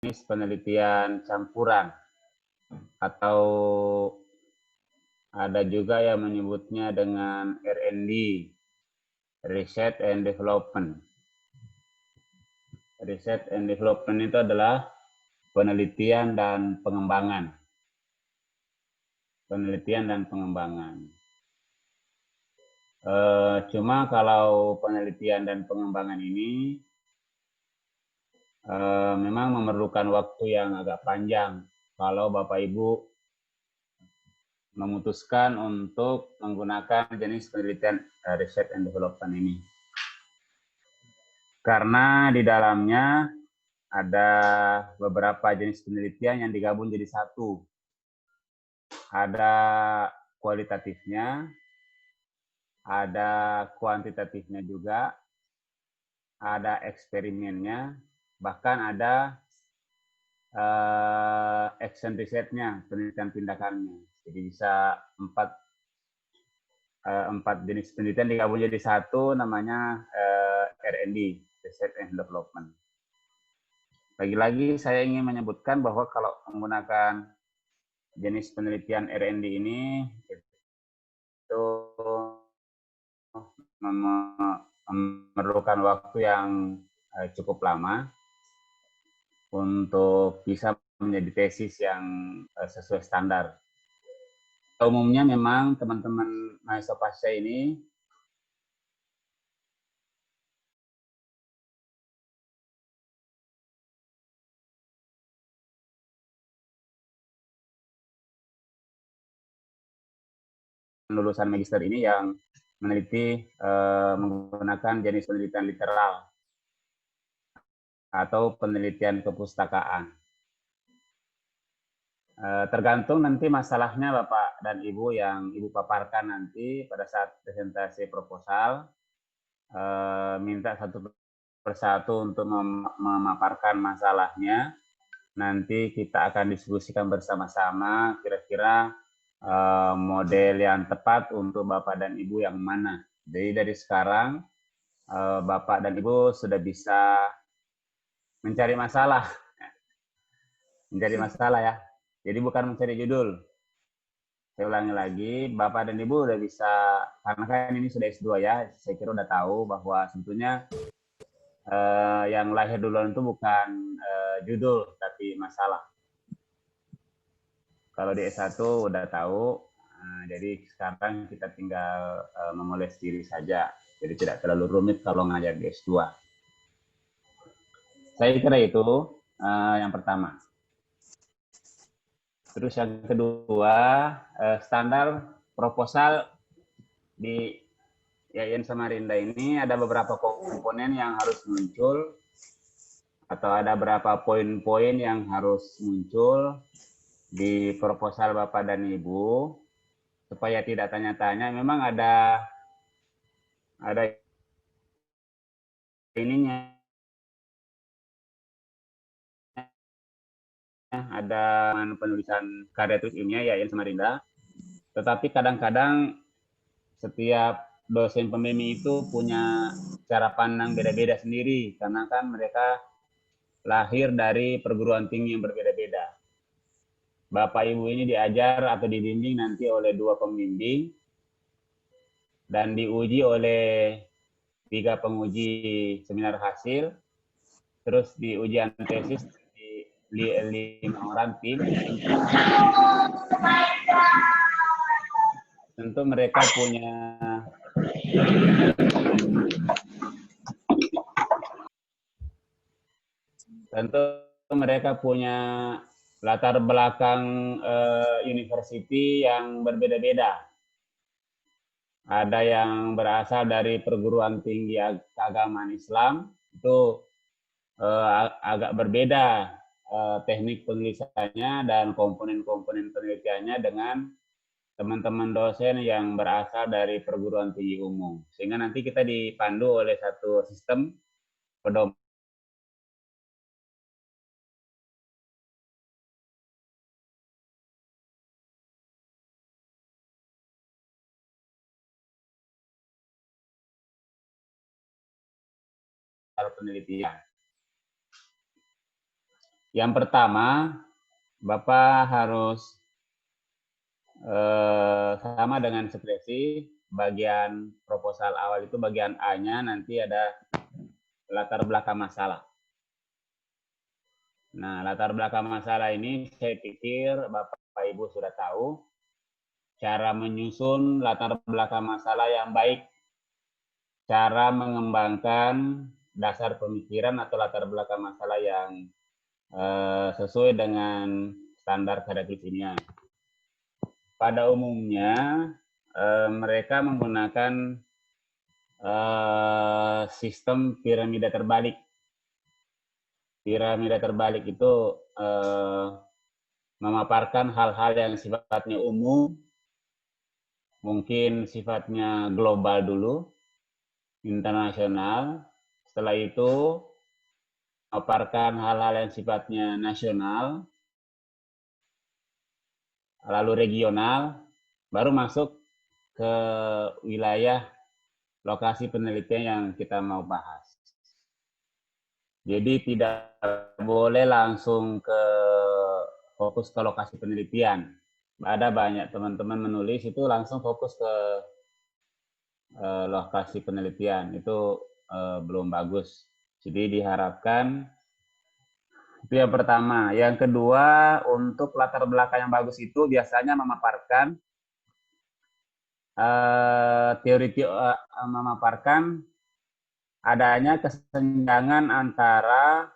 jenis penelitian campuran, atau ada juga yang menyebutnya dengan R&D, Research and Development. Research and Development itu adalah penelitian dan pengembangan. Penelitian dan pengembangan. Cuma kalau penelitian dan pengembangan ini memang memerlukan waktu yang agak panjang kalau Bapak Ibu memutuskan untuk menggunakan jenis penelitian Research and Development ini. Karena di dalamnya ada beberapa jenis penelitian yang digabung jadi satu. Ada kualitatifnya, ada kuantitatifnya juga, ada eksperimennya, bahkan ada action risetnya, penelitian tindakannya. Jadi bisa empat jenis penelitian digabung jadi satu, namanya R&D, Research and Development. Lagi-lagi saya ingin menyebutkan bahwa kalau menggunakan jenis penelitian R&D ini itu memerlukan waktu yang cukup lama untuk bisa menjadi tesis yang sesuai standar. Umumnya memang teman-teman mahasiswa pasca ini lulusan magister ini yang meneliti menggunakan jenis penelitian literal atau penelitian kepustakaan. Tergantung nanti masalahnya Bapak dan Ibu yang Ibu paparkan nanti pada saat presentasi proposal, minta satu persatu untuk memaparkan masalahnya. Nanti kita akan diskusikan bersama-sama kira-kira model yang tepat untuk Bapak dan Ibu yang mana. Jadi dari sekarang Bapak dan Ibu sudah bisa mencari masalah. Mencari masalah ya. Jadi bukan mencari judul. Saya ulangi lagi, Bapak dan Ibu udah bisa, karena kan ini sudah S2 ya, saya kira udah tahu bahwa sebetulnya yang lahir duluan itu bukan judul, tapi masalah. Kalau di S1 udah tahu, jadi sekarang kita tinggal memoles diri saja. Jadi tidak terlalu rumit kalau ngajar di S2. Saya kira itu yang pertama. Terus yang kedua, standar proposal di Yayan Samarinda ini ada beberapa komponen yang harus muncul atau ada beberapa poin-poin yang harus muncul di proposal Bapak dan Ibu supaya tidak tanya-tanya. Memang ada ininya, ada penulisan karya tulis ilmiah Yayan Samarinda. Tetapi kadang-kadang setiap dosen pembimbing itu punya cara pandang beda-beda sendiri karena kan mereka lahir dari perguruan tinggi yang berbeda-beda. Bapak Ibu ini diajar atau dibimbing nanti oleh 2 pembimbing dan diuji oleh 3 penguji seminar hasil, terus di ujian tesis di 5 orang tim. Tentu mereka punya latar belakang university yang berbeda-beda. Ada yang berasal dari perguruan tinggi keagamaan Islam, itu agak berbeda teknik penulisannya dan komponen-komponen penelitiannya dengan teman-teman dosen yang berasal dari perguruan tinggi umum. Sehingga nanti kita dipandu oleh satu sistem pedoman penelitian. Yang pertama, Bapak harus sama dengan skripsi, bagian proposal awal itu bagian A-nya nanti ada latar belakang masalah. Nah, latar belakang masalah ini saya pikir Bapak Ibu sudah tahu cara menyusun latar belakang masalah yang baik, cara mengembangkan dasar pemikiran atau latar belakang masalah yang sesuai dengan standar karya kimia. Pada umumnya mereka menggunakan sistem piramida terbalik. Piramida terbalik itu memaparkan hal-hal yang sifatnya umum, mungkin sifatnya global dulu, internasional. Setelah itu memaparkan hal-hal yang sifatnya nasional, lalu regional, baru masuk ke wilayah lokasi penelitian yang kita mau bahas. Jadi tidak boleh langsung ke fokus ke lokasi penelitian. Ada banyak teman-teman menulis itu langsung fokus ke lokasi penelitian. Itu belum bagus. Jadi diharapkan itu yang pertama. Yang kedua, untuk latar belakang yang bagus itu biasanya memaparkan memaparkan adanya kesenjangan antara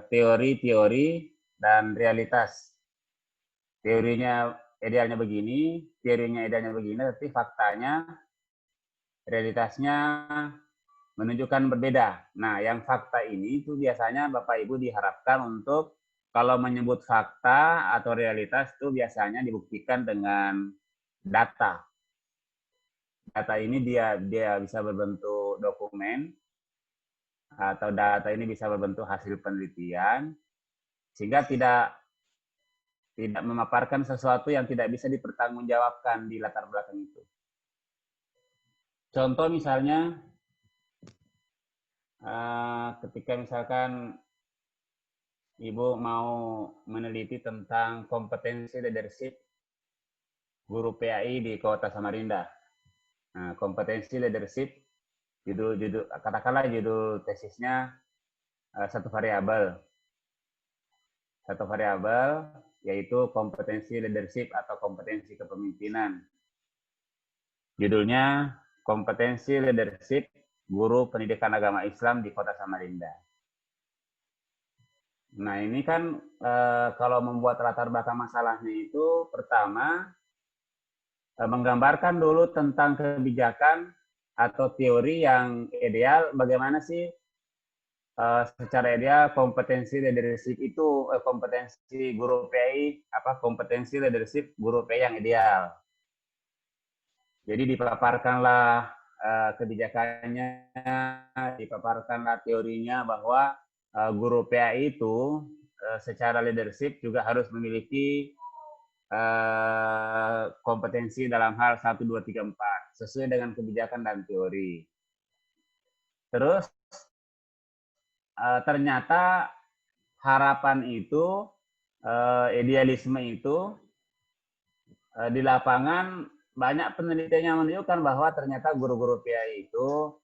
teori-teori dan realitas. Teorinya idealnya begini, teorinya idealnya begini, tapi faktanya, realitasnya menunjukkan berbeda. Nah, yang fakta ini itu biasanya Bapak Ibu diharapkan untuk kalau menyebut fakta atau realitas itu biasanya dibuktikan dengan data. Data ini dia bisa berbentuk dokumen atau data ini bisa berbentuk hasil penelitian sehingga tidak memaparkan sesuatu yang tidak bisa dipertanggungjawabkan di latar belakang itu. Contoh misalnya ketika misalkan Ibu mau meneliti tentang kompetensi leadership guru PAI di Kota Samarinda. Nah, kompetensi leadership katakanlah judul tesisnya satu variabel. Satu variabel yaitu kompetensi leadership atau kompetensi kepemimpinan. Judulnya kompetensi leadership guru pendidikan agama Islam di Kota Samarinda. Nah, ini kan kalau membuat latar belakang masalahnya itu pertama menggambarkan dulu tentang kebijakan atau teori yang ideal, bagaimana sih secara ideal kompetensi leadership itu kompetensi guru PI kompetensi leadership guru PI yang ideal. Jadi dipaparkanlah kebijakannya, dipaparkanlah teorinya bahwa guru PAI itu secara leadership juga harus memiliki kompetensi dalam hal 1, 2, 3, 4 sesuai dengan kebijakan dan teori. Terus ternyata harapan itu, idealisme itu di lapangan banyak penelitian yang menunjukkan bahwa ternyata guru-guru PAI itu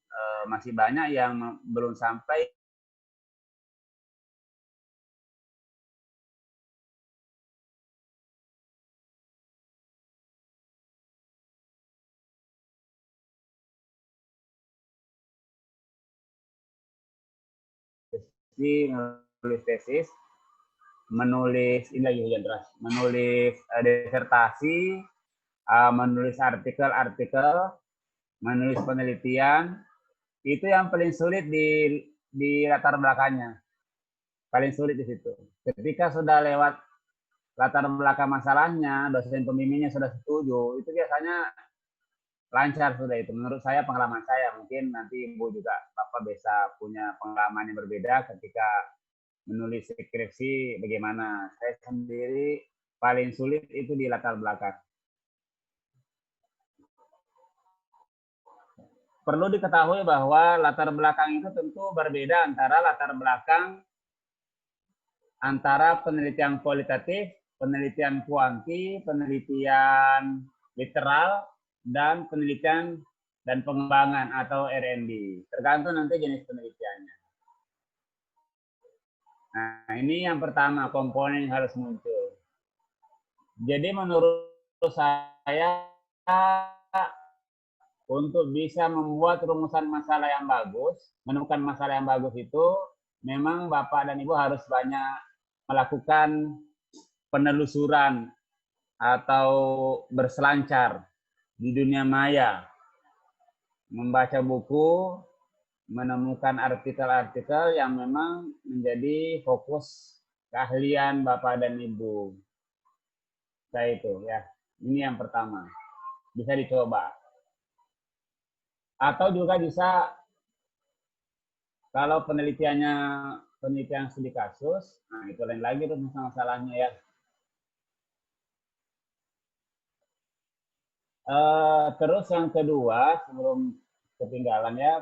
masih banyak yang belum sampai menulis tesis, menulis disertasi, menulis artikel, menulis penelitian, itu yang paling sulit di latar belakangnya. Paling sulit di situ. Ketika sudah lewat latar belakang masalahnya, dosen pembimbingnya sudah setuju, itu biasanya lancar sudah itu. Menurut saya, pengalaman saya, mungkin nanti Ibu juga Bapak bisa punya pengalaman yang berbeda ketika menulis skripsi bagaimana. Saya sendiri paling sulit itu di latar belakang. Perlu diketahui bahwa latar belakang itu tentu berbeda antara latar belakang antara penelitian kualitatif, penelitian kuanti, penelitian literal, dan penelitian dan pengembangan atau R&D. Tergantung nanti jenis penelitiannya. Nah, ini yang pertama komponen yang harus muncul. Jadi menurut saya untuk bisa membuat rumusan masalah yang bagus, menemukan masalah yang bagus itu memang Bapak dan Ibu harus banyak melakukan penelusuran atau berselancar di dunia maya, membaca buku, menemukan artikel-artikel yang memang menjadi fokus keahlian Bapak dan Ibu. Saya itu ya, ini yang pertama. Bisa dicoba. Atau juga bisa kalau penelitian studi kasus, nah itu lain lagi tuh masalahnya ya. Terus yang kedua, sebelum ketinggalan ya,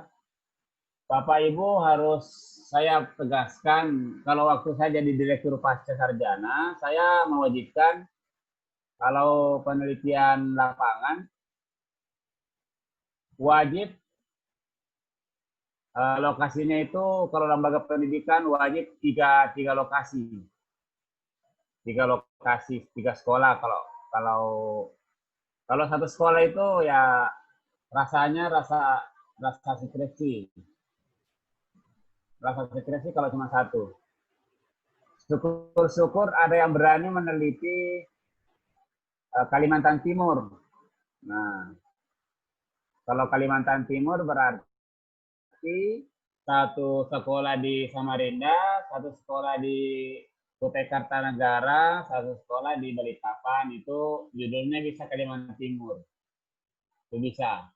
Bapak Ibu harus saya tegaskan, kalau waktu saya jadi direktur pasca sarjana, saya mewajibkan kalau penelitian lapangan wajib lokasinya itu kalau lembaga pendidikan wajib tiga lokasi, tiga sekolah. Kalau satu sekolah itu ya rasanya rasa sekresi, kalau cuma satu. Syukur-syukur ada yang berani meneliti Kalimantan Timur. Nah, kalau Kalimantan Timur berarti satu sekolah di Samarinda, satu sekolah di Kutai Kartanegara, satu sekolah di Balikpapan, itu judulnya bisa Kalimantan Timur. Itu bisa.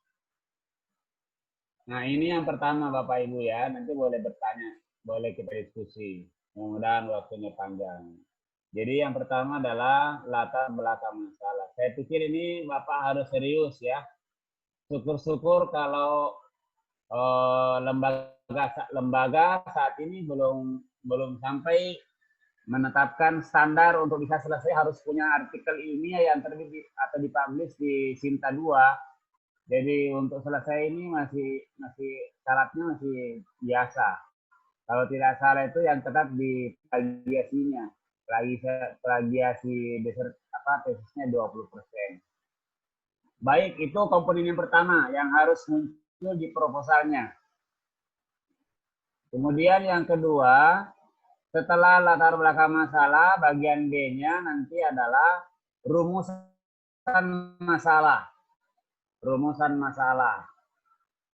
Nah, ini yang pertama Bapak Ibu ya, nanti boleh bertanya, boleh kita diskusi. Mudah-mudahan waktunya panjang. Jadi yang pertama adalah latar belakang masalah. Saya pikir ini Bapak harus serius ya. Syukur-syukur kalau lembaga saat ini belum sampai menetapkan standar untuk bisa selesai harus punya artikel ilmiah yang terbit atau dipublish di Sinta 2. Jadi untuk selesai ini masih syaratnya masih biasa. Kalau tidak salah itu yang tetap di plagiasinya. Plagiasi tesisnya 20%. Baik, itu komponen yang pertama yang harus muncul di proposalnya. Kemudian yang kedua, setelah latar belakang masalah, bagian B-nya nanti adalah rumusan masalah. Rumusan masalah.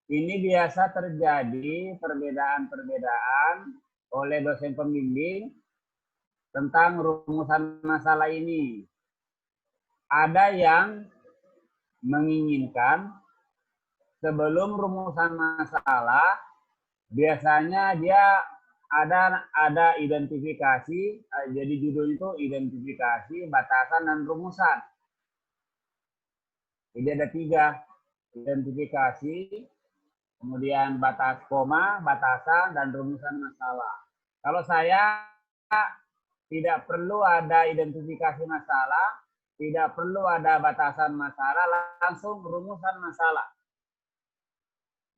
Ini biasa terjadi perbedaan-perbedaan oleh dosen pembimbing tentang rumusan masalah ini. Ada yang menginginkan sebelum rumusan masalah, biasanya dia ada identifikasi, jadi judul itu identifikasi, batasan, dan rumusan. Jadi ada 3, identifikasi, kemudian batas koma, batasan, dan rumusan masalah. Kalau saya tidak perlu ada identifikasi masalah, tidak perlu ada batasan masalah, langsung rumusan masalah.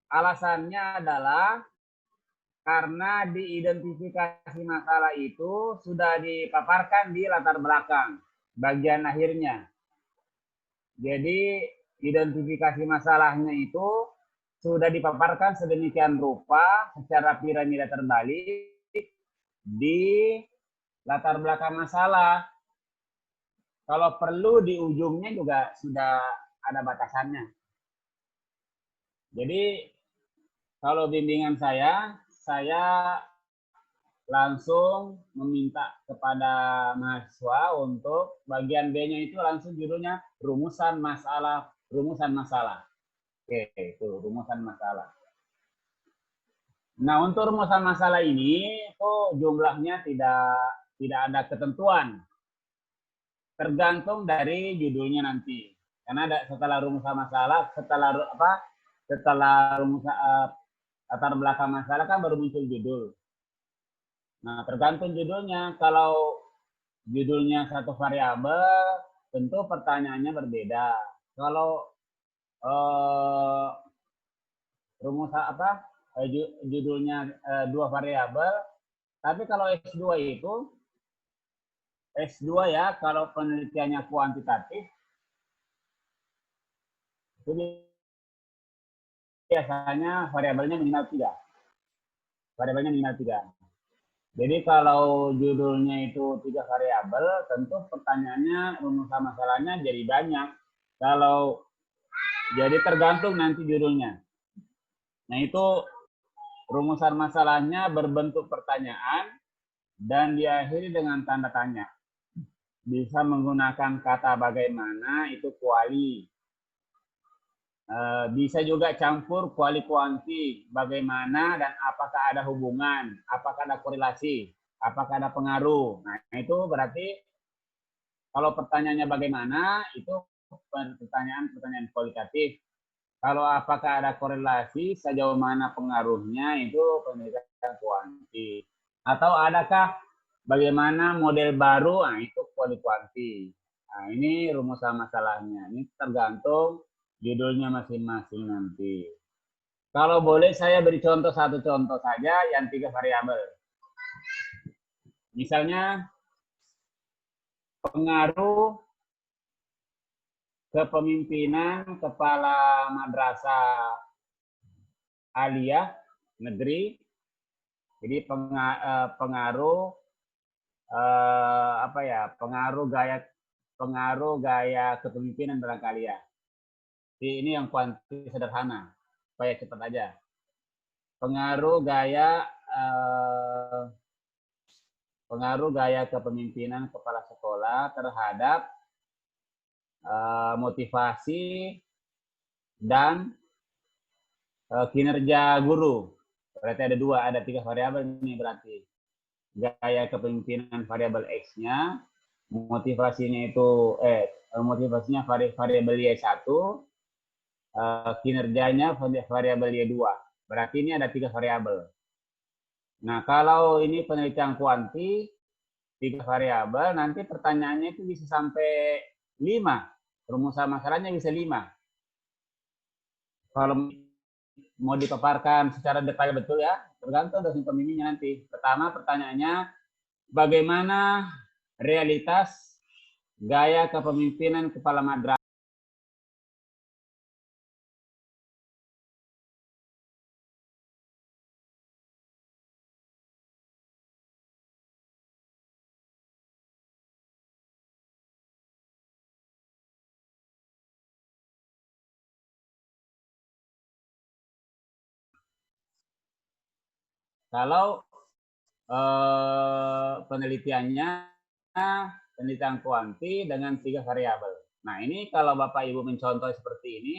Alasannya adalah karena diidentifikasi masalah itu sudah dipaparkan di latar belakang, bagian akhirnya. Jadi identifikasi masalahnya itu sudah dipaparkan sedemikian rupa secara piramida terbalik di latar belakang masalah. Kalau perlu di ujungnya juga sudah ada batasannya. Jadi kalau bimbingan saya langsung meminta kepada mahasiswa untuk bagian B-nya itu langsung judulnya rumusan masalah. Oke, itu rumusan masalah. Nah, untuk rumusan masalah ini itu jumlahnya tidak ada ketentuan. Tergantung dari judulnya nanti. Karena setelah rumusan masalah, setelah rumusan latar belakang masalah kan baru muncul judul. Nah, tergantung judulnya. Kalau judulnya satu variabel, tentu pertanyaannya berbeda. Kalau rumus apa judulnya dua variabel, tapi kalau S2 itu S2 ya, kalau penelitiannya kuantitatif itu biasanya variabelnya minimal 3. Variabelnya minimal 3. Jadi kalau judulnya itu 3 variabel, tentu pertanyaannya, rumusan masalahnya jadi banyak. Kalau jadi tergantung nanti judulnya. Nah, itu rumusan masalahnya berbentuk pertanyaan dan diakhiri dengan tanda tanya. Bisa menggunakan kata bagaimana, itu kuali. Bisa juga campur kuali kuanti, bagaimana dan apakah ada hubungan, apakah ada korelasi, apakah ada pengaruh. Nah, itu berarti kalau pertanyaannya bagaimana, itu pertanyaan kualitatif. Kalau apakah ada korelasi, sejauh mana pengaruhnya, itu penelitian kuanti. Atau adakah bagaimana model baru, nah itu kuali kuanti. Nah, ini rumusan masalahnya. Ini tergantung judulnya masing-masing nanti. Kalau boleh saya beri contoh satu contoh saja yang 3 variabel. Misalnya pengaruh kepemimpinan kepala madrasah aliyah negeri. Jadi pengaruh apa ya? Pengaruh gaya kepemimpinan barangkali ya. Jadi ini yang kuanti sederhana supaya cepat aja. Pengaruh gaya kepemimpinan kepala sekolah terhadap motivasi dan kinerja guru. Berarti ada 3 variabel ini berarti. Gaya kepemimpinan variabel X-nya, motivasinya itu motivasinya variabel Y1, kinerjanya variabel Y2. Berarti ini ada 3 variabel. Nah, kalau ini penelitian kuanti 3 variabel, nanti pertanyaannya itu bisa sampai 5. Rumusan masalahnya bisa 5. Kalau mau dipaparkan secara detail betul ya, tergantung dosen pembimbingnya nanti. Pertama pertanyaannya, bagaimana realitas gaya kepemimpinan kepala madrasah kalau penelitiannya penelitian kuanti dengan 3 variabel. Nah, ini kalau Bapak Ibu mencontoh seperti ini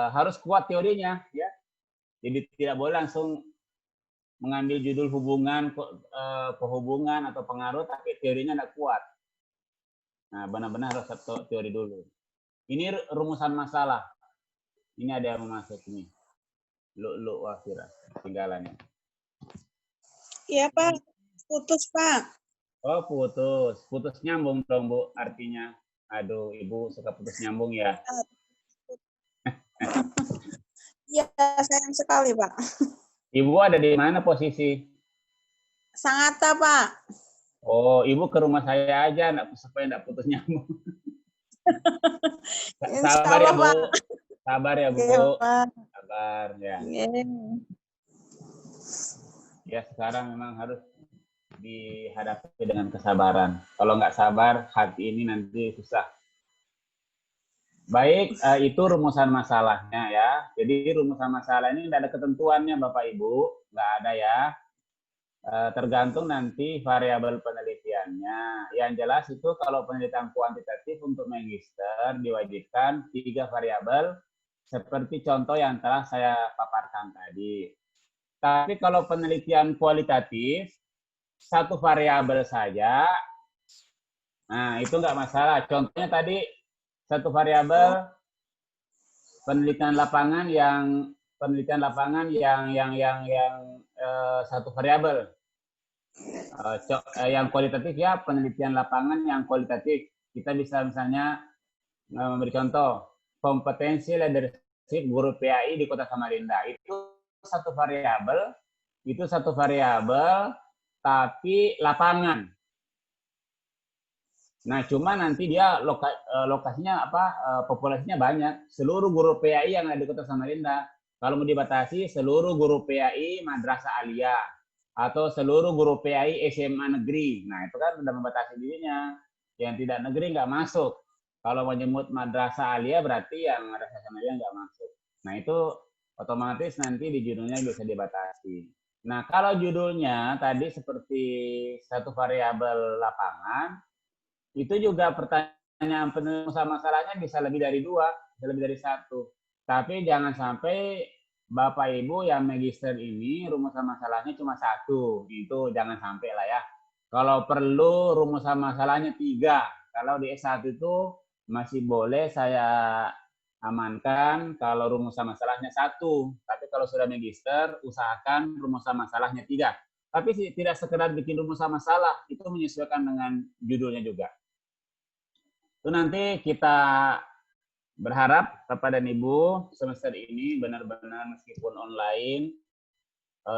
harus kuat teorinya ya. Jadi tidak boleh langsung mengambil judul hubungan, kehubungan atau pengaruh, tapi teorinya tidak kuat. Nah, benar-benar harus teori dulu. Ini rumusan masalah. Ini ada yang masuk ini. Lu wafira, tinggalannya. Iya, Pak. Putus, Pak. Oh, putus. Putus nyambung dong, Bu, artinya. Aduh, Ibu suka putus nyambung ya? Iya, sayang sekali, Pak. Ibu ada di mana posisi? Sangatta, Pak. Oh, Ibu ke rumah saya aja supaya enggak putus nyambung. Sabar ya, Bu. Pak. Sabar ya, Bu. Iya, Pak. Sabar ya. Ya, sekarang memang harus dihadapi dengan kesabaran. Kalau nggak sabar, hati ini nanti susah. Baik, itu rumusan masalahnya ya. Jadi rumusan masalah ini tidak ada ketentuannya Bapak Ibu, nggak ada ya. Tergantung nanti variabel penelitiannya. Yang jelas itu kalau penelitian kuantitatif untuk magister diwajibkan 3 variabel seperti contoh yang telah saya paparkan tadi. Tapi kalau penelitian kualitatif 1 variabel saja, nah itu nggak masalah. Contohnya tadi 1 variabel penelitian lapangan yang 1 variabel. Yang kualitatif ya penelitian lapangan yang kualitatif. Kita bisa misalnya memberi contoh kompetensi leadership guru PAI di Kota Samarinda itu satu variabel tapi lapangan. Nah, cuma nanti dia lokasinya apa populasinya banyak. Seluruh guru PAI yang ada di Kota Samarinda. Kalau mau dibatasi seluruh guru PAI madrasah aliyah atau seluruh guru PAI SMA negeri. Nah, itu kan sudah membatasi dirinya. Yang tidak negeri nggak masuk. Kalau menyebut madrasah aliyah berarti yang madrasah Samarinda nggak masuk. Nah, itu otomatis nanti di judulnya bisa dibatasi. Nah, kalau judulnya tadi seperti satu variabel lapangan, itu juga pertanyaan penyelesaian masalahnya bisa lebih dari 2, bisa lebih dari 1. Tapi jangan sampai Bapak Ibu yang magister ini rumusan masalahnya cuma 1. Itu jangan sampai lah ya. Kalau perlu rumusan masalahnya 3. Kalau di S1 itu masih boleh saya amankan kalau rumusan masalahnya 1. Tapi kalau sudah magister, usahakan rumusan masalahnya 3. Tapi tidak sekedar bikin rumusan masalah, itu menyesuaikan dengan judulnya juga. Itu nanti kita berharap Bapak dan Ibu semester ini benar-benar meskipun online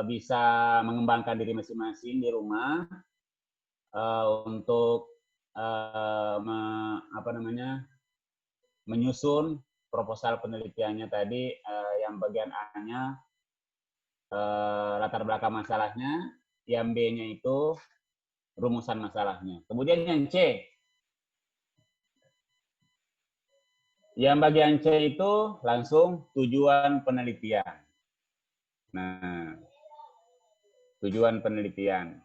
bisa mengembangkan diri masing-masing di rumah untuk menyusun proposal penelitiannya tadi yang bagian A-nya latar belakang masalahnya, yang B-nya itu rumusan masalahnya. Kemudian yang C, yang bagian C itu langsung tujuan penelitian. Nah, tujuan penelitian.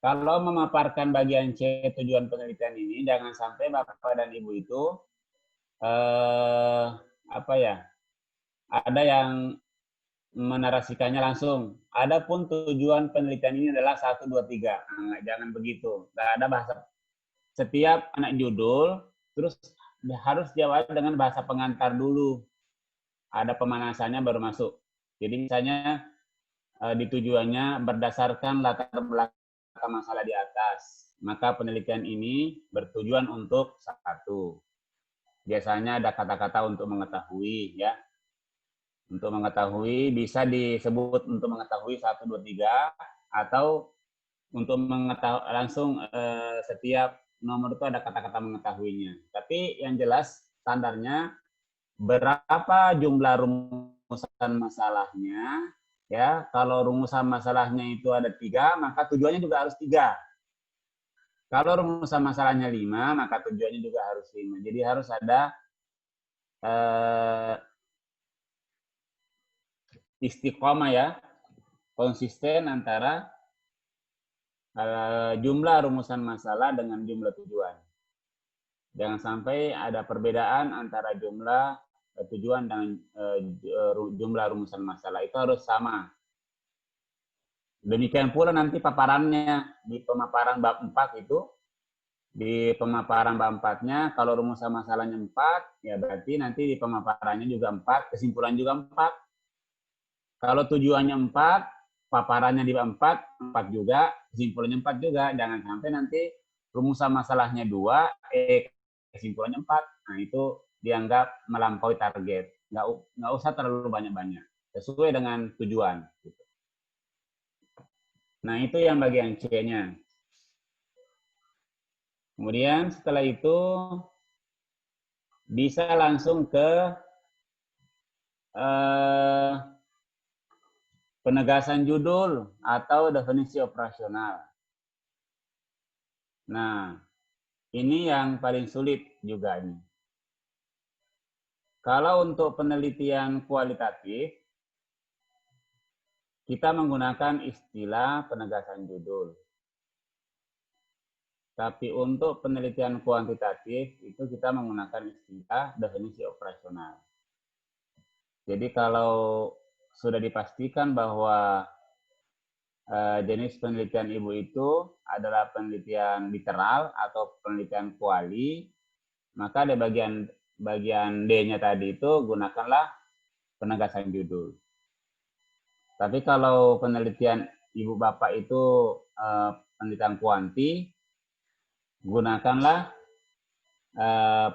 Kalau memaparkan bagian C tujuan penelitian ini, jangan sampai Bapak dan Ibu itu ada yang menarasikannya langsung. Adapun tujuan penelitian ini adalah 1, 2, 3. Nah, jangan begitu. Nggak ada bahasa. Setiap anak judul, terus harus jawab dengan bahasa pengantar dulu. Ada pemanasannya baru masuk. Jadi misalnya di tujuannya berdasarkan latar belakang masalah di atas. Maka penelitian ini bertujuan untuk 1. Biasanya ada kata-kata untuk mengetahui ya. Untuk mengetahui bisa disebut untuk mengetahui 1, 2, 3 atau untuk mengetahui langsung setiap nomor itu ada kata-kata mengetahuinya. Tapi yang jelas standarnya berapa jumlah rumusan masalahnya ya. Kalau rumusan masalahnya itu ada 3, maka tujuannya juga harus 3. Kalau rumusan masalahnya 5, maka tujuannya juga harus 5. Jadi harus ada istiqomah ya, konsisten antara jumlah rumusan masalah dengan jumlah tujuan. Jangan sampai ada perbedaan antara jumlah tujuan dengan jumlah rumusan masalah. Itu harus sama. Demikian pula nanti paparannya di pemaparan bab 4 itu, di pemaparan bab 4-nya, kalau rumusan masalahnya 4, ya berarti nanti di pemaparannya juga 4, kesimpulan juga 4. Kalau tujuannya 4, paparannya di bab 4 juga, kesimpulannya 4 juga. Jangan sampai nanti rumusan masalahnya 2, kesimpulannya 4. Nah, itu dianggap melampaui target. Nggak usah terlalu banyak-banyak. Sesuai dengan tujuan. Nah, itu yang bagian C-nya. Kemudian setelah itu bisa langsung ke penegasan judul atau definisi operasional. Nah, ini yang paling sulit juga ini. Kalau untuk penelitian kualitatif, kita menggunakan istilah penegasan judul. Tapi untuk penelitian kuantitatif, itu kita menggunakan istilah definisi operasional. Jadi kalau sudah dipastikan bahwa jenis penelitian Ibu itu adalah penelitian literal atau penelitian kuali, maka di bagian D-nya tadi itu gunakanlah penegasan judul. Tapi kalau penelitian Ibu Bapak itu penelitian kuanti, gunakanlah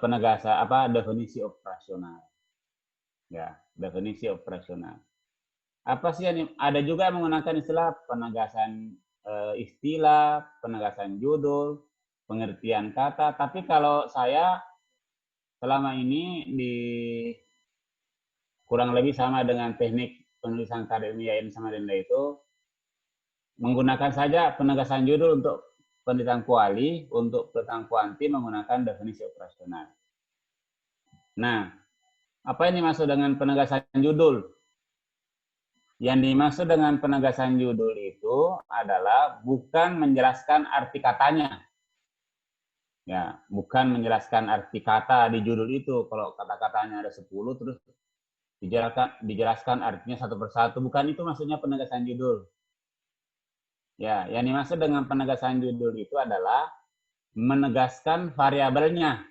penegasan definisi operasional. Ya, definisi operasional. Apa sih yang ada juga yang menggunakan istilah penegasan istilah, penegasan judul, pengertian kata. Tapi kalau saya selama ini kurang lebih sama dengan teknik penulisan karya ilmiah ini sama Samarinda itu menggunakan saja penegasan judul untuk penelitian kuali, untuk penelitian kuanti menggunakan definisi operasional. Nah, apa yang dimaksud dengan penegasan judul? Yang dimaksud dengan penegasan judul itu adalah bukan menjelaskan arti katanya. Ya, bukan menjelaskan arti kata di judul itu. Kalau kata-katanya ada 10 terus dijelaskan artinya satu persatu. Bukan itu maksudnya penegasan judul. Ya, yang dimaksud dengan penegasan judul itu adalah menegaskan variabelnya,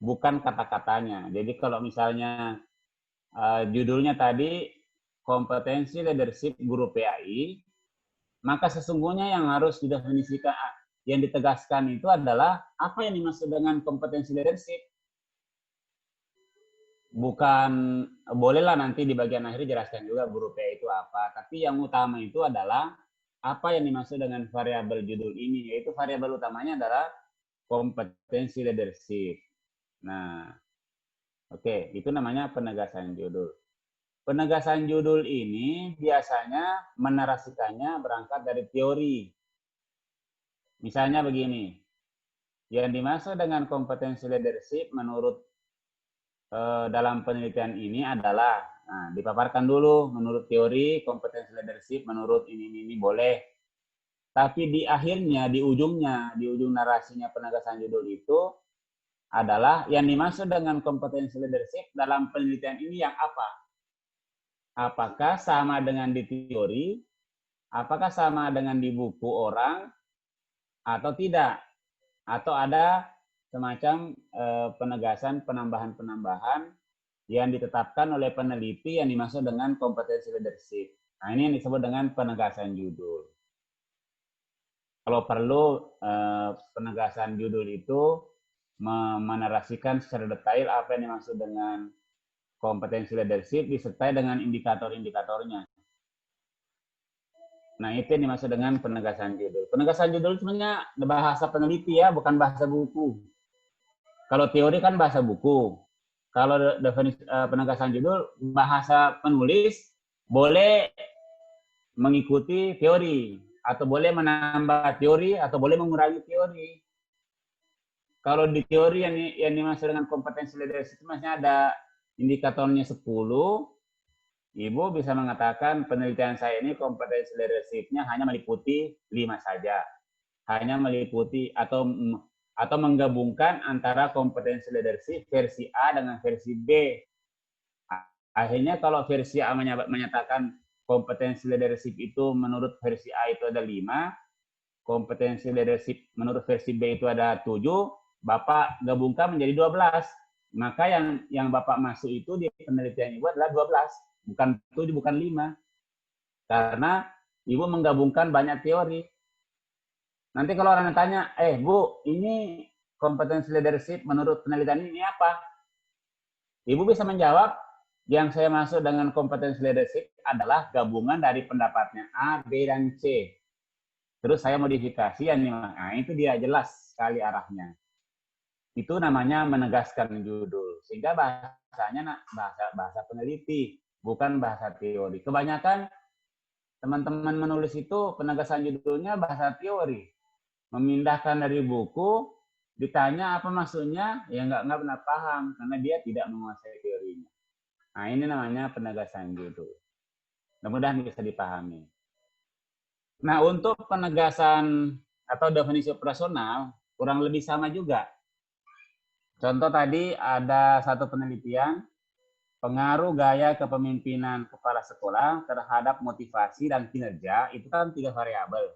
bukan kata-katanya. Jadi kalau misalnya judulnya tadi kompetensi leadership guru PAI, maka sesungguhnya yang harus didefinisikan, yang ditegaskan itu adalah apa yang dimaksud dengan kompetensi leadership. Bukan, bolehlah nanti di bagian akhir jelaskan juga guru PAI itu apa, tapi yang utama itu adalah apa yang dimaksud dengan variabel judul ini, yaitu variabel utamanya adalah kompetensi leadership. Nah, oke, itu namanya penegasan judul. Penegasan judul ini biasanya menarasikannya berangkat dari teori. Misalnya begini, yang dimaksud dengan kompetensi leadership menurut dalam penelitian ini adalah, nah, dipaparkan dulu menurut teori kompetensi leadership menurut ini boleh. Tapi di akhirnya, di ujung narasinya penegasan judul itu adalah yang dimaksud dengan kompetensi leadership dalam penelitian ini yang apa? Apakah sama dengan di teori? Apakah sama dengan di buku orang? Atau tidak? Atau ada semacam penegasan penambahan-penambahan yang ditetapkan oleh peneliti yang dimaksud dengan kompetensi leadership. Nah, ini yang disebut dengan penegasan judul. Kalau perlu, penegasan judul itu menarasikan secara detail apa yang dimaksud dengan kompetensi leadership disertai dengan indikator-indikatornya. Nah, itu yang dimaksud dengan penegasan judul. Penegasan judul sebenarnya bahasa peneliti ya, bukan bahasa buku. Kalau teori kan bahasa buku. Kalau definisi penegasan judul, bahasa penulis boleh mengikuti teori, atau boleh menambah teori, atau boleh mengurangi teori. Kalau di teori yang dimaksud dengan kompetensi leadership itu maksudnya ada indikatornya 10, Ibu bisa mengatakan penelitian saya ini kompetensi leadership-nya hanya meliputi 5 saja. Hanya meliputi atau menggabungkan antara kompetensi leadership versi A dengan versi B. Akhirnya kalau versi A menyatakan kompetensi leadership itu menurut versi A itu ada 5, kompetensi leadership menurut versi B itu ada 7, Bapak gabungkan menjadi 12. Maka yang Bapak masuk itu di penelitian Ibu adalah 12. Bukan 7, bukan 5. Karena Ibu menggabungkan banyak teori. Nanti kalau orang tanya, Bu, ini kompetensi leadership menurut penelitian ini apa? Ibu bisa menjawab, yang saya maksud dengan kompetensi leadership adalah gabungan dari pendapatnya A, B, dan C. Terus saya modifikasi, nah itu dia jelas sekali arahnya. Itu namanya menegaskan judul. Sehingga bahasanya bahasa peneliti, bukan bahasa teori. Kebanyakan teman-teman menulis itu penegasan judulnya bahasa teori. Memindahkan dari buku, ditanya apa maksudnya, ya nggak pernah paham karena dia tidak menguasai teorinya. Nah, ini namanya penegasan judul. Mudah-mudahan bisa dipahami. Nah, untuk penegasan atau definisi operasional kurang lebih sama juga. Contoh tadi ada satu penelitian, pengaruh gaya kepemimpinan kepala sekolah terhadap motivasi dan kinerja, itu kan 3 variabel.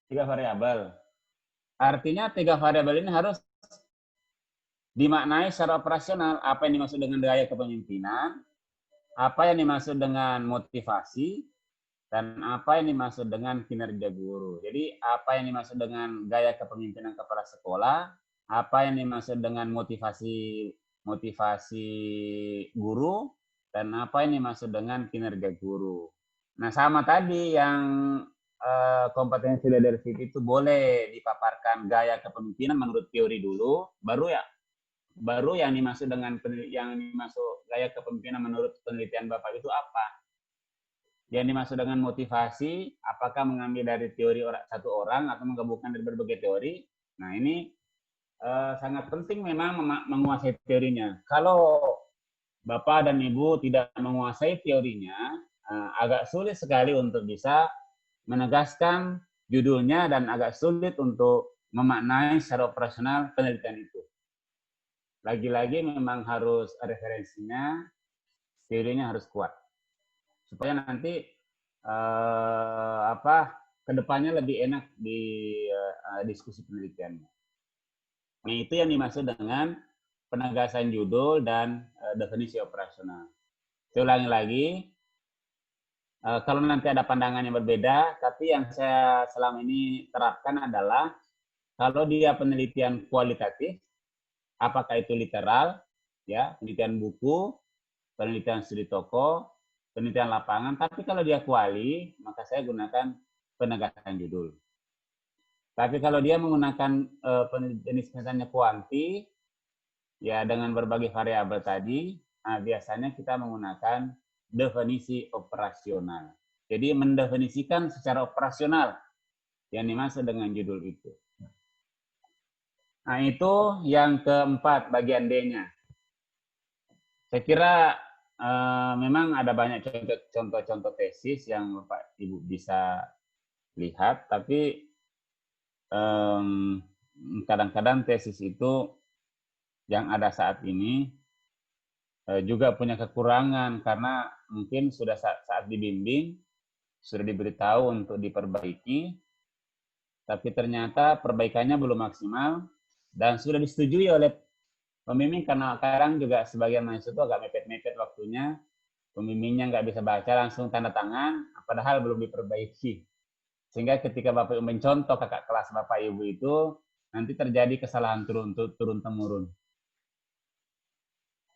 3 variabel. Artinya 3 variabel ini harus dimaknai secara operasional. Apa yang dimaksud dengan gaya kepemimpinan, apa yang dimaksud dengan motivasi, dan apa yang dimaksud dengan kinerja guru. Jadi apa yang dimaksud dengan gaya kepemimpinan kepala sekolah, apa yang dimaksud dengan motivasi motivasi guru, dan apa yang dimaksud dengan kinerja guru. Nah, sama tadi yang kompetensi leadership itu boleh dipaparkan gaya kepemimpinan menurut teori dulu, baru yang dimaksud dengan gaya kepemimpinan menurut penelitian Bapak itu apa? Yang dimaksud dengan motivasi, apakah mengambil dari teori satu orang atau menggabungkan dari berbagai teori? Nah, ini sangat penting memang menguasai teorinya. Kalau Bapak dan Ibu tidak menguasai teorinya, agak sulit sekali untuk bisa menegaskan judulnya dan agak sulit untuk memaknai secara operasional penelitian itu. Lagi-lagi memang harus referensinya, teorinya harus kuat. Supaya nanti kedepannya lebih enak di diskusi penelitiannya. Nah, itu yang dimaksud dengan penegasan judul dan definisi operasional. Saya ulangi lagi, kalau nanti ada pandangan yang berbeda, tapi yang saya selama ini terapkan adalah kalau dia penelitian kualitatif, apakah itu literal, ya, penelitian buku, penelitian studi toko, penelitian lapangan, tapi kalau dia kuali, maka saya gunakan penegasan judul. Tapi kalau dia menggunakan jenis misalnya kuanti, ya dengan berbagai variabel tadi, biasanya kita menggunakan definisi operasional. Jadi mendefinisikan secara operasional yang dimaksud dengan judul itu. Nah, itu yang keempat, bagian D-nya. Saya kira memang ada banyak contoh-contoh tesis yang Bapak Ibu bisa lihat, tapi kadang-kadang tesis itu yang ada saat ini juga punya kekurangan karena mungkin sudah saat dibimbing, sudah diberitahu untuk diperbaiki, tapi ternyata perbaikannya belum maksimal dan sudah disetujui oleh pembimbing karena sekarang juga sebagian mahasiswa itu agak mepet-mepet waktunya, pembimbingnya nggak bisa baca langsung tanda tangan, padahal belum diperbaiki. Sehingga ketika Bapak Ibu mencontoh kakak kelas Bapak Ibu itu, nanti terjadi kesalahan turun-temurun.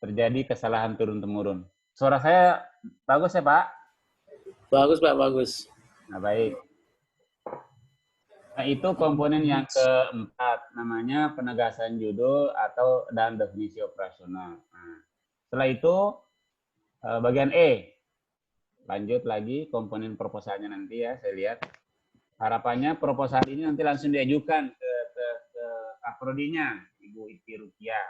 Terjadi kesalahan turun-temurun. Suara saya bagus ya, Pak? Bagus, Pak, bagus. Nah, baik. Nah, itu komponen yang keempat, namanya penegasan judul dan definisi operasional. Nah, setelah itu, bagian E. Lanjut lagi, komponen proposalnya nanti ya, saya lihat. Harapannya proposal ini nanti langsung diajukan ke kaprodinya, Ibu Iti Rukiah.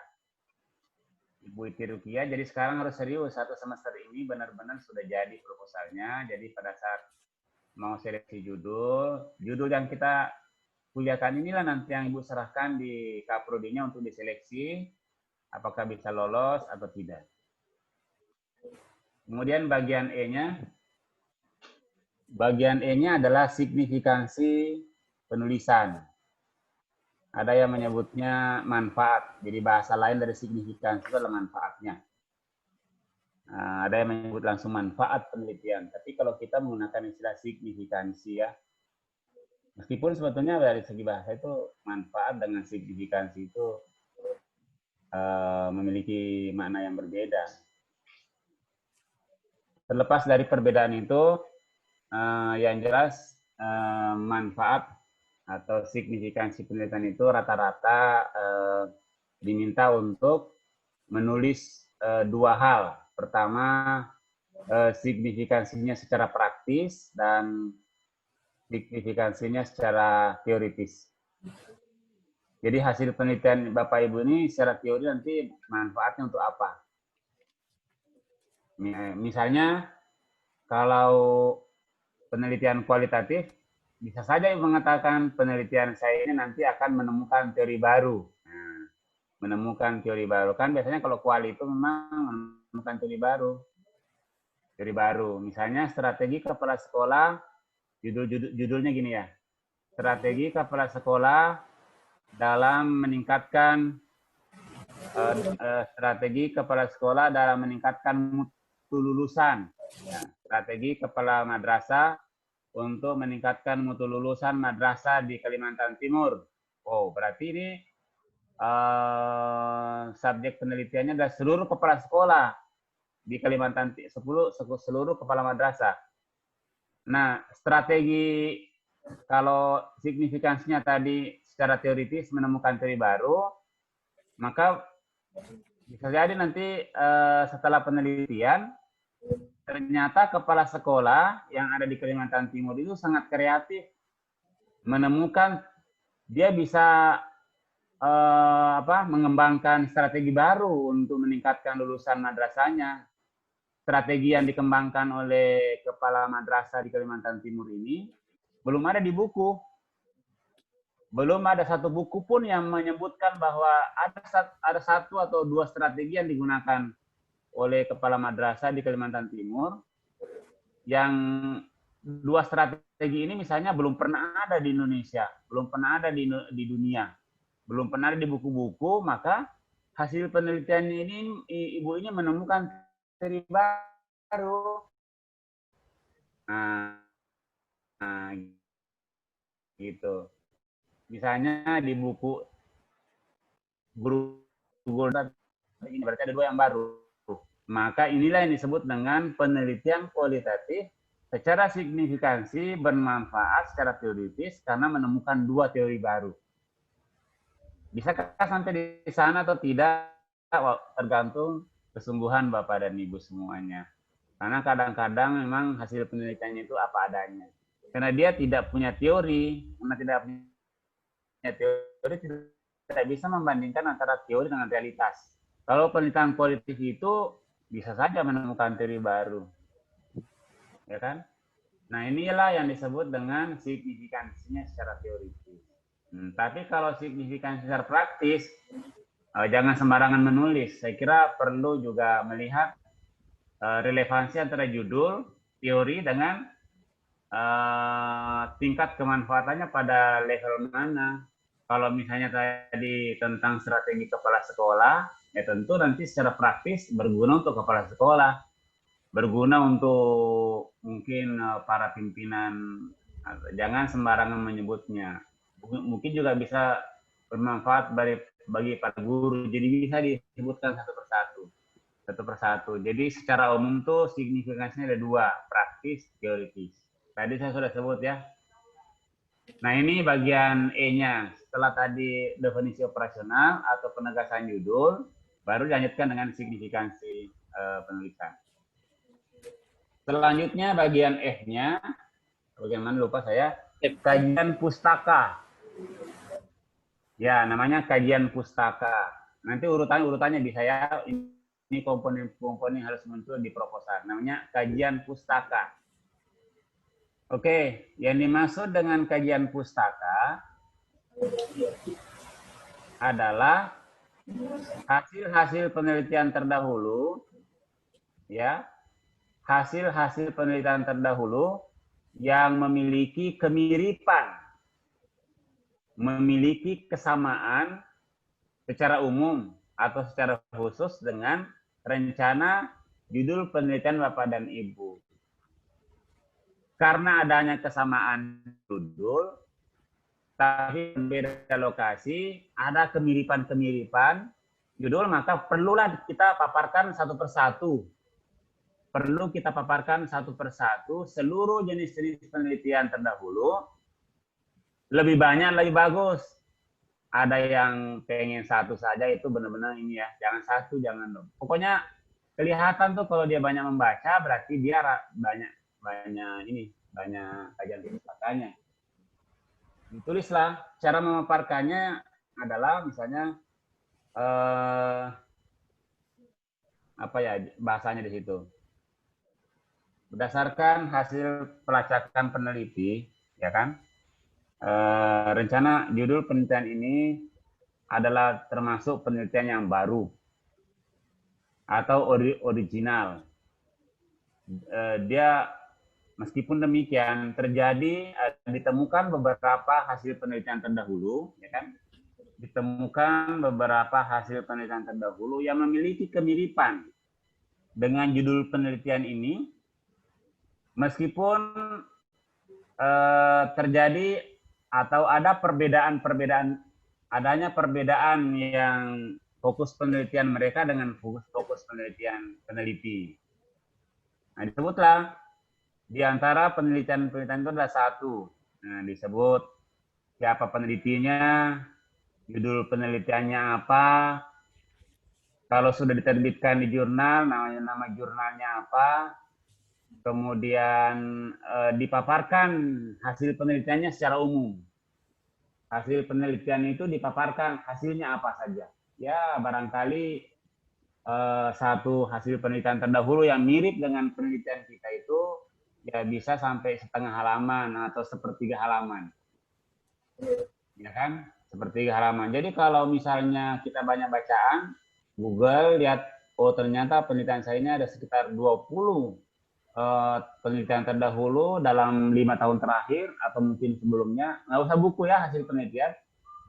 Ibu Iti Rukiah, jadi sekarang harus serius, satu semester ini benar-benar sudah jadi proposalnya, jadi pada saat mau seleksi judul yang kita kuliahkan inilah nanti yang Ibu serahkan di kaprodinya untuk diseleksi, apakah bisa lolos atau tidak. Kemudian bagian E-nya, adalah signifikansi penulisan. Ada yang menyebutnya manfaat. Jadi bahasa lain dari signifikansi itu adalah manfaatnya. Nah, ada yang menyebut langsung manfaat penelitian. Tapi kalau kita menggunakan istilah signifikansi ya, meskipun sebetulnya dari segi bahasa itu manfaat dengan signifikansi itu memiliki makna yang berbeda. Terlepas dari perbedaan itu, yang jelas manfaat atau signifikansi penelitian itu rata-rata diminta untuk menulis dua hal. Pertama, signifikansinya secara praktis dan signifikansinya secara teoritis. Jadi hasil penelitian Bapak Ibu ini secara teori nanti manfaatnya untuk apa? Misalnya, kalau penelitian kualitatif, bisa saja mengatakan penelitian saya ini nanti akan menemukan teori baru. Nah, menemukan teori baru. Kan biasanya kalau kuali itu memang menemukan teori baru. Teori baru. Misalnya strategi kepala sekolah, judulnya gini ya. Strategi kepala sekolah dalam meningkatkan mutu lulusan. Ya, strategi kepala madrasah untuk meningkatkan mutu lulusan madrasah di Kalimantan Timur. Oh, berarti ini subjek penelitiannya adalah seluruh kepala sekolah di Kalimantan, seluruh kepala madrasah. Nah, strategi kalau signifikansinya tadi secara teoritis menemukan teori baru, maka bisa jadi nanti setelah penelitian, ternyata kepala sekolah yang ada di Kalimantan Timur itu sangat kreatif, menemukan dia bisa mengembangkan strategi baru untuk meningkatkan lulusan madrasahnya. Strategi yang dikembangkan oleh kepala madrasah di Kalimantan Timur ini belum ada di buku. Belum ada satu buku pun yang menyebutkan bahwa ada satu atau dua strategi yang digunakan oleh kepala madrasah di Kalimantan Timur, yang dua strategi ini misalnya belum pernah ada di Indonesia, belum pernah ada di dunia, belum pernah ada di buku-buku. Maka hasil penelitian ini ibu ini menemukan teori baru. Nah, gitu. Misalnya di buku guru ini berarti ada dua yang baru. Maka inilah yang disebut dengan penelitian kualitatif secara signifikansi bermanfaat secara teoritis karena menemukan dua teori baru. Bisakah sampai di sana atau tidak? Tergantung kesungguhan Bapak dan Ibu semuanya. Karena kadang-kadang memang hasil penelitiannya itu apa adanya. Karena dia tidak punya teori, karena tidak punya teori tidak bisa membandingkan antara teori dengan realitas. Kalau penelitian kualitatif itu bisa saja menemukan teori baru, ya kan? Nah, inilah yang disebut dengan signifikansinya secara teoritis. Tapi kalau signifikansi secara praktis, jangan sembarangan menulis. Saya kira perlu juga melihat relevansi antara judul, teori dengan tingkat kemanfaatannya pada level mana. Kalau misalnya tadi tentang strategi kepala sekolah, ya tentu nanti secara praktis berguna untuk kepala sekolah, berguna untuk mungkin para pimpinan. Jangan sembarangan menyebutnya. Mungkin juga bisa bermanfaat bagi para guru. Jadi bisa disebutkan satu persatu. Jadi secara umum tuh signifikansinya ada dua, praktis, teoritis. Tadi saya sudah sebut ya. Nah, ini bagian E-nya. Setelah tadi definisi operasional atau penegasan judul, baru dilanjutkan dengan signifikansi penulisan. Selanjutnya bagian F-nya, bagian mana lupa saya, kajian pustaka. Ya, namanya kajian pustaka. Nanti urutannya di saya, ini komponen-komponen harus muncul di proposal. Namanya kajian pustaka. Oke, yang dimaksud dengan kajian pustaka adalah hasil-hasil penelitian terdahulu, ya, hasil-hasil penelitian terdahulu yang memiliki kemiripan, memiliki kesamaan secara umum atau secara khusus dengan rencana judul penelitian Bapak dan Ibu. Karena adanya kesamaan judul, tapi berbeda lokasi, ada kemiripan-kemiripan judul, maka perlulah kita paparkan satu persatu. Perlu kita paparkan satu persatu seluruh jenis-jenis penelitian terdahulu. Lebih banyak, lebih bagus. Ada yang pengen satu saja, itu benar-benar ini ya. Jangan satu, jangan dong. Pokoknya kelihatan tuh kalau dia banyak membaca, berarti dia banyak kajian pustakanya. Tulislah. Cara memaparkannya adalah misalnya bahasanya di situ. Berdasarkan hasil pelacakan peneliti, ya kan? Rencana judul penelitian ini adalah termasuk penelitian yang baru atau original. Dia meskipun demikian ditemukan beberapa hasil penelitian terdahulu, ya kan? Ditemukan beberapa hasil penelitian terdahulu yang memiliki kemiripan dengan judul penelitian ini, meskipun terjadi atau ada adanya perbedaan yang fokus penelitian mereka dengan fokus penelitian peneliti. Nah, disebutlah di antara penelitian-penelitian itu adalah satu. Nah, disebut siapa penelitinya, judul penelitiannya apa, kalau sudah diterbitkan di jurnal, nama jurnalnya apa, kemudian dipaparkan hasil penelitiannya secara umum. Hasil penelitian itu dipaparkan hasilnya apa saja. Ya, barangkali satu hasil penelitian terdahulu yang mirip dengan penelitian kita itu ya bisa sampai setengah halaman atau sepertiga halaman. Ya kan? Sepertiga halaman. Jadi kalau misalnya kita banyak bacaan, Google lihat, oh ternyata penelitian saya ini ada sekitar 20 penelitian terdahulu dalam 5 tahun terakhir atau mungkin sebelumnya. Nggak usah buku ya hasil penelitian.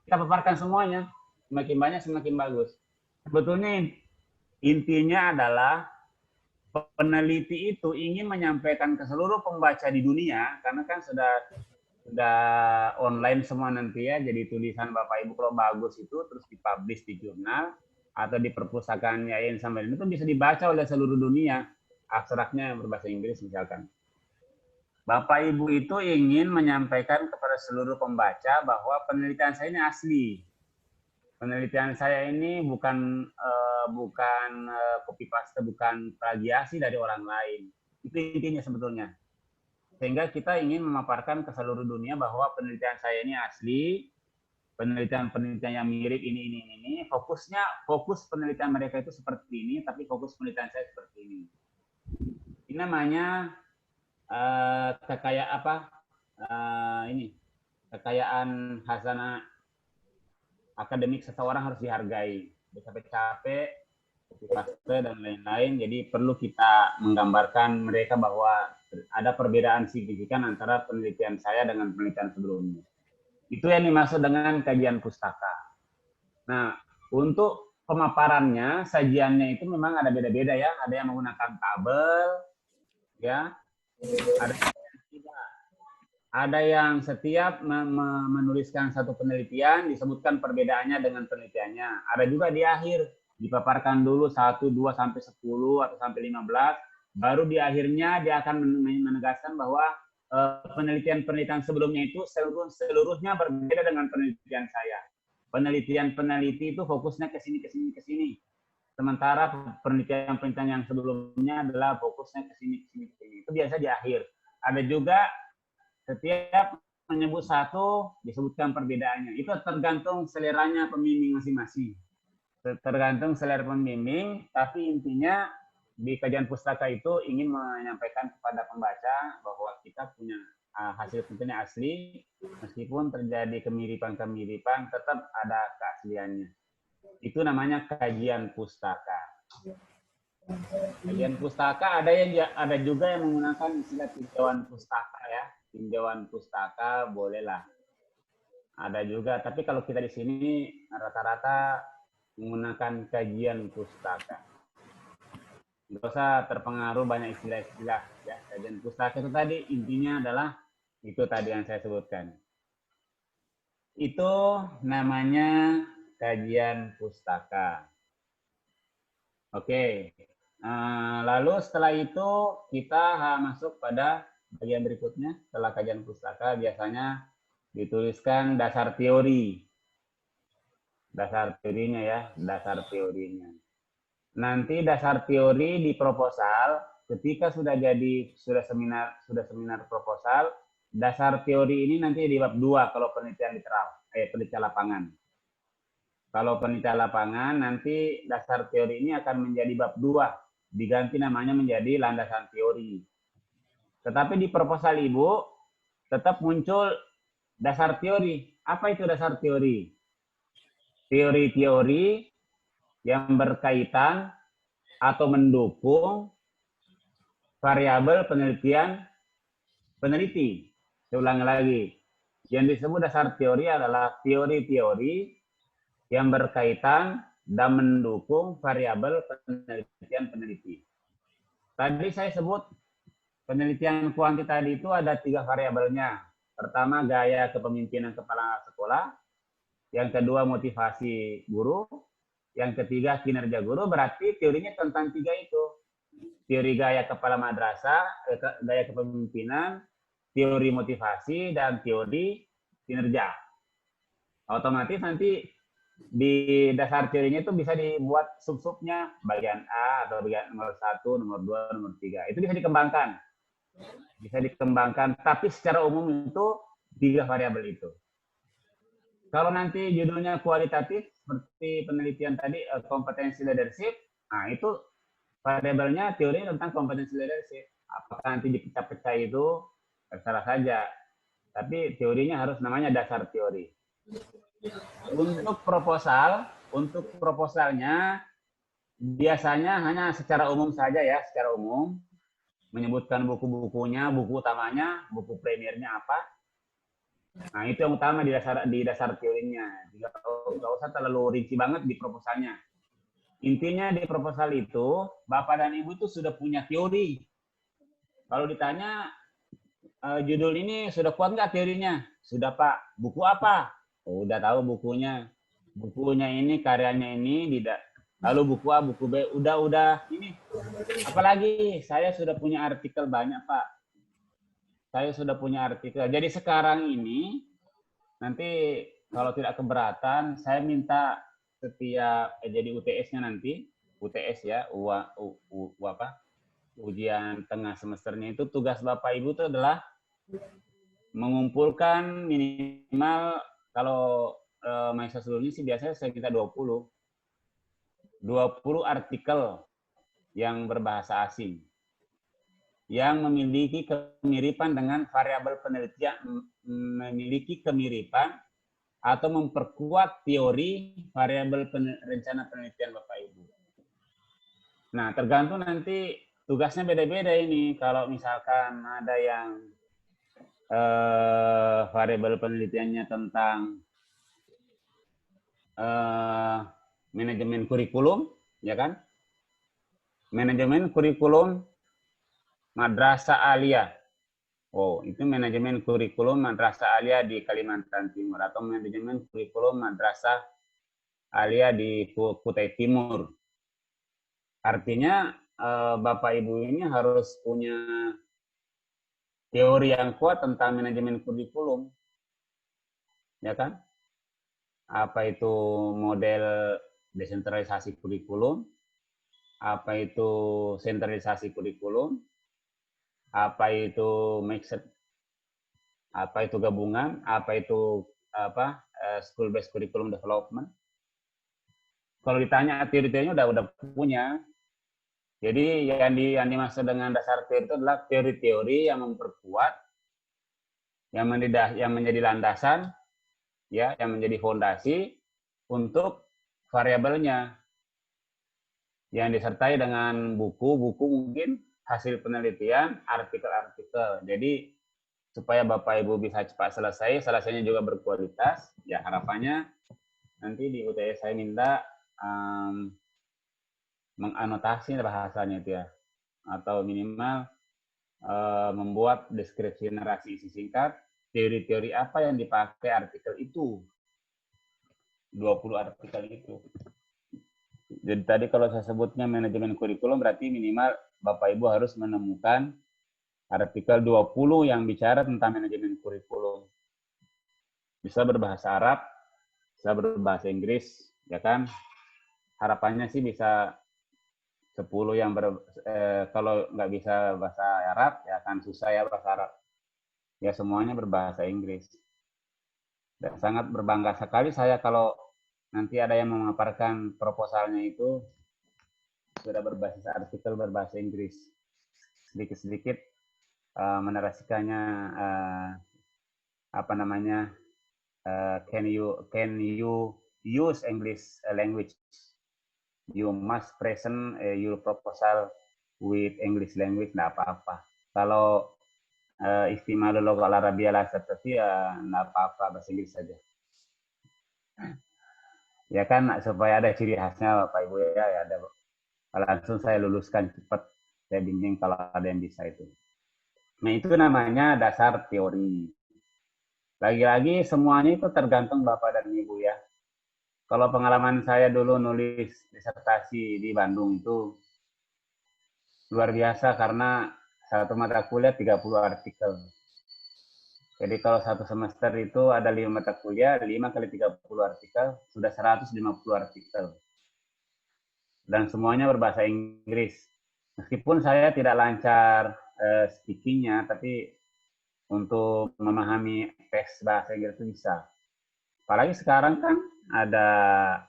Kita paparkan semuanya. Semakin banyak semakin bagus. Sebetulnya intinya adalah peneliti itu ingin menyampaikan ke seluruh pembaca di dunia, karena kan sudah online semua nanti ya, jadi tulisan Bapak Ibu kalau bagus itu terus dipublish di jurnal atau di perpustakaan Yayasan Sambil itu bisa dibaca oleh seluruh dunia, abstraknya berbahasa Inggris misalkan. Bapak Ibu itu ingin menyampaikan kepada seluruh pembaca bahwa penelitian saya ini asli. Penelitian saya ini bukan copy paste, bukan plagiasi dari orang lain. Itu intinya sebetulnya. Sehingga kita ingin memaparkan ke seluruh dunia bahwa penelitian saya ini asli, penelitian-penelitian yang mirip ini. Fokus penelitian mereka itu seperti ini, tapi fokus penelitian saya seperti ini. Ini namanya kekayaan khazanah akademik seseorang harus dihargai. Capek-capek, paste dan lain-lain. Jadi perlu kita menggambarkan mereka bahwa ada perbedaan signifikan antara penelitian saya dengan penelitian sebelumnya. Itu yang dimaksud dengan kajian pustaka. Nah, untuk pemaparannya, sajiannya itu memang ada beda-beda ya. Ada yang menggunakan tabel, ya. Ada yang setiap menuliskan satu penelitian disebutkan perbedaannya dengan penelitiannya. Ada juga di akhir dipaparkan dulu 1, 2 sampai 10 atau sampai 15, baru di akhirnya dia akan menegaskan bahwa penelitian-penelitian sebelumnya itu seluruhnya berbeda dengan penelitian saya. Peneliti itu fokusnya ke sini, ke sini, ke sini. Sementara penelitian-penelitian yang sebelumnya adalah fokusnya ke sini, ke sini, ke sini. Itu biasa di akhir. Ada juga setiap menyebut satu disebutkan perbedaannya. Itu tergantung seleranya pembimbing masing-masing. Tergantung selera pembimbing, tapi intinya di kajian pustaka itu ingin menyampaikan kepada pembaca bahwa kita punya hasil penelitian asli, meskipun terjadi kemiripan-kemiripan, tetap ada keasliannya. Itu namanya kajian pustaka. Kajian pustaka ada juga yang menggunakan istilah tinjauan pustaka ya. Tinjauan pustaka bolehlah. Ada juga, tapi kalau kita di sini rata-rata menggunakan kajian pustaka. Nggak usah terpengaruh banyak istilah-istilah ya. Kajian pustaka itu tadi intinya adalah itu tadi yang saya sebutkan. Itu namanya kajian pustaka. Oke. Lalu setelah itu kita masuk pada bagian berikutnya. Setelah kajian pustaka biasanya dituliskan dasar teori. Dasar teorinya ya, dasar teorinya. Nanti dasar teori di proposal, ketika sudah seminar proposal, dasar teori ini nanti di bab 2 kalau penelitian literal, penelitian lapangan. Kalau penelitian lapangan nanti dasar teori ini akan menjadi bab 2, diganti namanya menjadi landasan teori. Tetapi di proposal Ibu tetap muncul dasar teori. Apa itu dasar teori? Teori-teori yang berkaitan atau mendukung variabel penelitian peneliti. Saya ulangi lagi. Yang disebut dasar teori adalah teori-teori yang berkaitan dan mendukung variabel penelitian peneliti. Tadi saya sebut penelitian kuanti tadi itu ada 3 variabelnya. Pertama, gaya kepemimpinan kepala sekolah. Yang kedua, motivasi guru. Yang ketiga, kinerja guru. Berarti teorinya tentang 3 itu. Teori gaya kepala madrasah, gaya kepemimpinan, teori motivasi, dan teori kinerja. Otomatis nanti di dasar teorinya itu bisa dibuat sub-subnya, bagian A atau bagian nomor 1, nomor 2, nomor 3. Itu bisa dikembangkan. Bisa dikembangkan, tapi secara umum itu 3 variabel itu. Kalau nanti judulnya kualitatif, seperti penelitian tadi, kompetensi leadership, nah itu variabelnya teori tentang kompetensi leadership. Apakah nanti dipecah-pecah itu, terserah saja. Tapi teorinya harus namanya dasar teori. Untuk proposalnya, biasanya hanya secara umum saja ya, secara umum. Menyebutkan buku-bukunya, buku utamanya, buku premiernya apa. Nah, itu yang utama di dasar teorinya. Nggak usah terlalu rinci banget di proposalnya. Intinya di proposal itu, Bapak dan Ibu itu sudah punya teori. Kalau ditanya, judul ini sudah kuat nggak teorinya? Sudah, Pak. Buku apa? Oh, udah tahu bukunya. Bukunya ini, karyanya ini, lalu buku A, buku B, udah ini. Apalagi saya sudah punya artikel banyak, Pak. Saya sudah punya artikel. Jadi sekarang ini nanti kalau tidak keberatan, saya minta setiap jadi UTS-nya nanti, UTS ya, ujian tengah semesternya itu tugas Bapak Ibu itu adalah mengumpulkan minimal kalau mahasiswa sebelumnya sih biasanya saya minta 20 artikel yang berbahasa asing yang memiliki kemiripan dengan variabel penelitian, memiliki kemiripan atau memperkuat teori variabel rencana penelitian Bapak Ibu. Nah, tergantung nanti tugasnya beda-beda ini. Kalau misalkan ada yang variabel penelitiannya tentang manajemen kurikulum, ya kan? Manajemen kurikulum Madrasah Aliyah. Oh, itu manajemen kurikulum Madrasah Aliyah di Kalimantan Timur atau manajemen kurikulum Madrasah Aliyah di Kutai Timur. Artinya Bapak Ibu ini harus punya teori yang kuat tentang manajemen kurikulum. Ya kan? Apa itu model desentralisasi kurikulum, apa itu sentralisasi kurikulum, apa itu mixed, apa itu gabungan, apa itu school based curriculum development. Kalau ditanya teori-teorinya udah punya. Jadi yang dimaksud dengan dasar teori itu adalah teori-teori yang memperkuat, yang menjadi landasan, ya, yang menjadi fondasi untuk variabelnya, yang disertai dengan buku-buku mungkin hasil penelitian, artikel-artikel. Jadi supaya Bapak Ibu bisa cepat selesainya juga berkualitas. Ya harapannya nanti di UTS saya minta menganotasi bahasanya itu ya, atau minimal membuat deskripsi narasi isi singkat, teori-teori apa yang dipakai artikel itu. 20 artikel itu. Jadi tadi kalau saya sebutnya manajemen kurikulum berarti minimal Bapak Ibu harus menemukan artikel 20 yang bicara tentang manajemen kurikulum. Bisa berbahasa Arab, bisa berbahasa Inggris, ya kan? Harapannya sih bisa 10 yang kalau nggak bisa bahasa Arab, ya kan susah ya bahasa Arab. Ya semuanya berbahasa Inggris. Dan sangat berbangga sekali saya kalau nanti ada yang memaparkan proposalnya itu sudah berbasis artikel berbahasa Inggris. Sedikit-sedikit menarasikannya can you use English language? You must present your proposal with English language, nggak apa-apa. Kalau istimewa lugha Arabia lah seperti ya nggak apa-apa bahasa Inggris saja. Ya kan supaya ada ciri khasnya Bapak Ibu ya ada. Langsung saya luluskan cepat. Saya bingung kalau ada yang bisa itu. Nah, itu namanya dasar teori. Lagi-lagi semuanya itu tergantung Bapak dan Ibu ya. Kalau pengalaman saya dulu nulis disertasi di Bandung itu luar biasa karena satu mata kuliah 30 artikel. Jadi kalau satu semester itu ada 5 mata kuliah, 5 kali 30 artikel, sudah 150 artikel. Dan semuanya berbahasa Inggris. Meskipun saya tidak lancar speakingnya, tapi untuk memahami teks bahasa Inggris itu bisa. Apalagi sekarang kan ada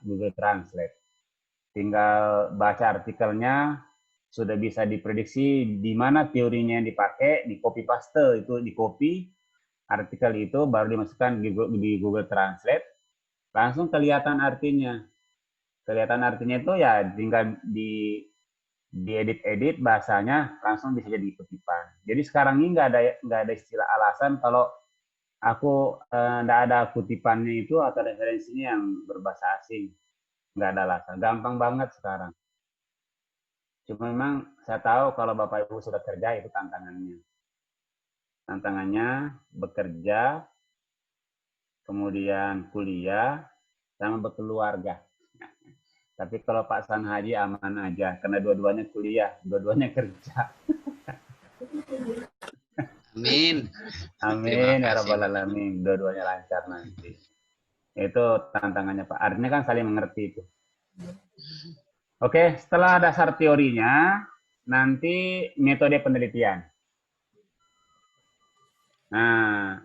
Google Translate. Tinggal baca artikelnya, sudah bisa diprediksi di mana teorinya yang dipakai, di copy paste, itu di copy artikel itu baru dimasukkan di Google Translate, langsung kelihatan artinya. Kelihatan artinya itu ya tinggal diedit-edit bahasanya, langsung bisa jadi kutipan. Jadi sekarang ini nggak ada istilah alasan kalau aku nggak ada kutipannya itu atau referensinya yang berbahasa asing. Nggak ada alasan. Gampang banget sekarang. Cuma memang saya tahu kalau Bapak Ibu sudah kerja itu tantangannya. Tantangannya bekerja, kemudian kuliah, sama berkeluarga. Tapi kalau Pak San Haji aman aja, karena dua-duanya kuliah, dua-duanya kerja. Amin. Amin, ya Rabbal Alamin. Dua-duanya lancar nanti. Itu tantangannya Pak. Artinya kan saling mengerti itu. Oke, setelah dasar teorinya, nanti metode penelitian. Nah,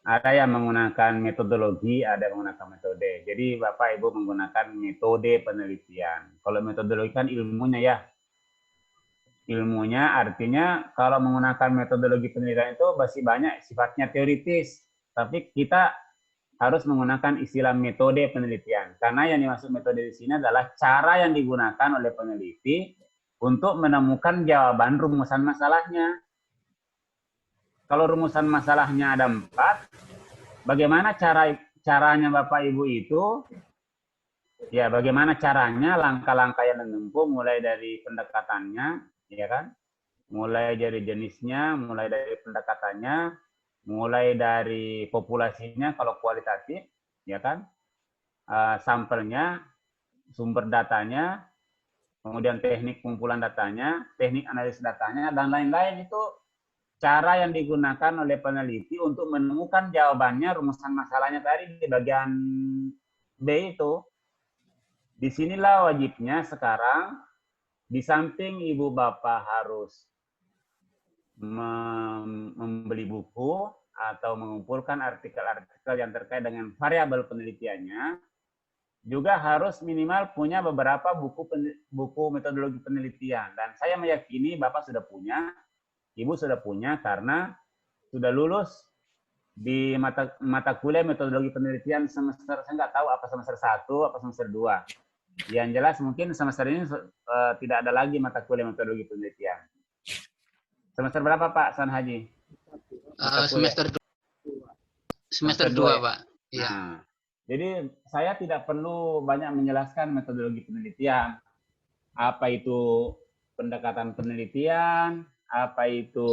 ada yang menggunakan metodologi, ada yang menggunakan metode. Jadi Bapak Ibu menggunakan metode penelitian. Kalau metodologi kan ilmunya ya. Ilmunya artinya kalau menggunakan metodologi penelitian itu masih banyak sifatnya teoritis. Tapi kita harus menggunakan istilah metode penelitian. Karena yang dimaksud metode di sini adalah cara yang digunakan oleh peneliti untuk menemukan jawaban rumusan masalahnya. Kalau rumusan masalahnya ada 4, bagaimana caranya Bapak Ibu itu? Ya, bagaimana caranya, langkah-langkah yang ditempuh mulai dari pendekatannya, ya kan? Mulai dari jenisnya, mulai dari pendekatannya, mulai dari populasinya kalau kualitatif, ya kan? Sampelnya, sumber datanya, kemudian teknik pengumpulan datanya, teknik analisis datanya, dan lain-lain itu cara yang digunakan oleh peneliti untuk menemukan jawabannya, rumusan masalahnya tadi di bagian B itu. Disinilah wajibnya sekarang, di samping Ibu Bapak harus membeli buku atau mengumpulkan artikel-artikel yang terkait dengan variabel penelitiannya, juga harus minimal punya beberapa buku metodologi penelitian. Dan saya meyakini Bapak sudah punya, Ibu sudah punya karena sudah lulus di mata kuliah metodologi penelitian semester, saya nggak tahu apa semester 1, apa semester 2. Yang jelas mungkin semester ini tidak ada lagi mata kuliah metodologi penelitian. Semester berapa Pak San Haji? Semester 2 Pak. Iya. Nah, jadi saya tidak perlu banyak menjelaskan metodologi penelitian. Apa itu pendekatan penelitian, apa itu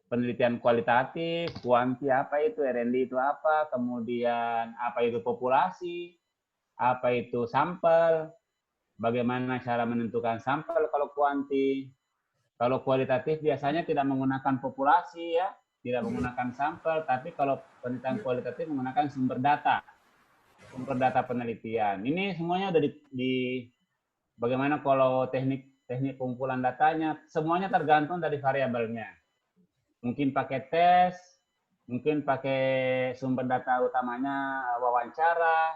penelitian kualitatif, kuanti apa itu, R&D itu apa, kemudian apa itu populasi, apa itu sampel, bagaimana cara menentukan sampel kalau kuanti. Kalau kualitatif biasanya tidak menggunakan populasi ya, tidak menggunakan sampel, tapi kalau penelitian kualitatif menggunakan sumber data penelitian. Ini semuanya udah di bagaimana kalau teknik pengumpulan datanya, semuanya tergantung dari variabelnya. Mungkin pakai tes, mungkin pakai sumber data utamanya wawancara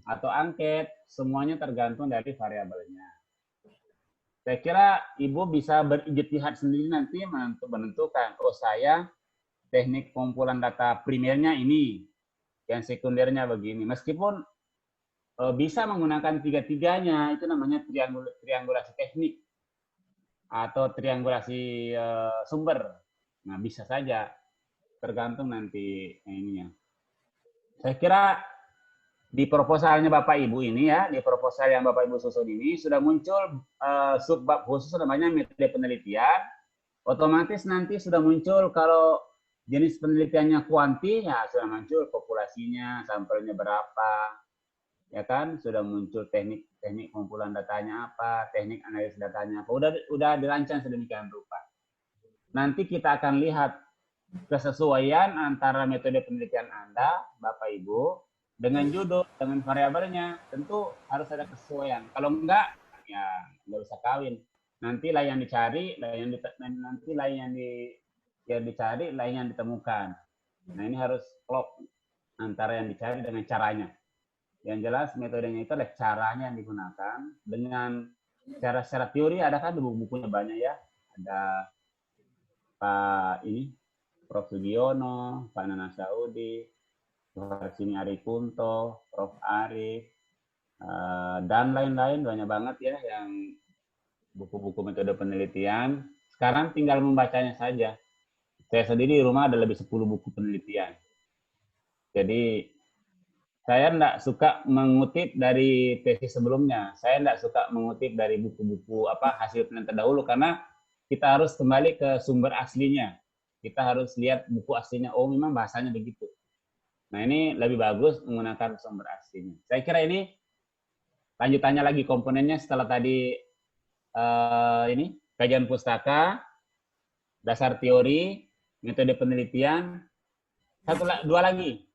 atau angket, semuanya tergantung dari variabelnya. Saya kira Ibu bisa berijtihad sendiri nanti untuk menentukan, oh saya teknik pengumpulan data primernya ini, yang sekundernya begini. Meskipun bisa menggunakan tiga-tiganya, itu namanya triangulasi teknik atau triangulasi sumber. Nah, bisa saja, tergantung nanti ininya. Saya kira di proposalnya Bapak Ibu ini ya, di proposal yang Bapak Ibu susun ini sudah muncul subbab khusus namanya metode penelitian. otomatis nanti sudah muncul kalau jenis penelitiannya kuanti, ya sudah muncul populasinya, sampelnya berapa, ya kan? Sudah muncul teknik kumpulan datanya apa, teknik analisis datanya apa. Udah dirancang sedemikian rupa. Nanti kita akan lihat kesesuaian antara metode penelitian Anda, Bapak Ibu, dengan judul, dengan variabelnya. Tentu harus ada kesesuaian. Kalau enggak, ya nggak bisa kawin. Nanti lah yang dicari, nanti lah yang dicari, lain yang ditemukan. Nah, ini harus klop antara yang dicari dengan caranya. Yang jelas metodenya itu adalah caranya yang digunakan dengan secara teori. Ada kan buku-bukunya banyak ya. Ada Pak Prof. Sugiono, Pak Nana Saudi, Prof. Sini Arikunto, Prof. Arif, dan lain-lain, banyak banget ya yang buku-buku metode penelitian. Sekarang tinggal membacanya saja. Saya sendiri di rumah ada lebih 10 buku penelitian. Jadi saya tidak suka mengutip dari tesis sebelumnya. Saya tidak suka mengutip dari buku-buku hasil penelitian terdahulu, karena kita harus kembali ke sumber aslinya. Kita harus lihat buku aslinya. Oh, memang bahasanya begitu. Nah, ini lebih bagus menggunakan sumber aslinya. Saya kira ini lanjutannya lagi komponennya setelah tadi kajian pustaka, dasar teori, metode penelitian, dua lagi,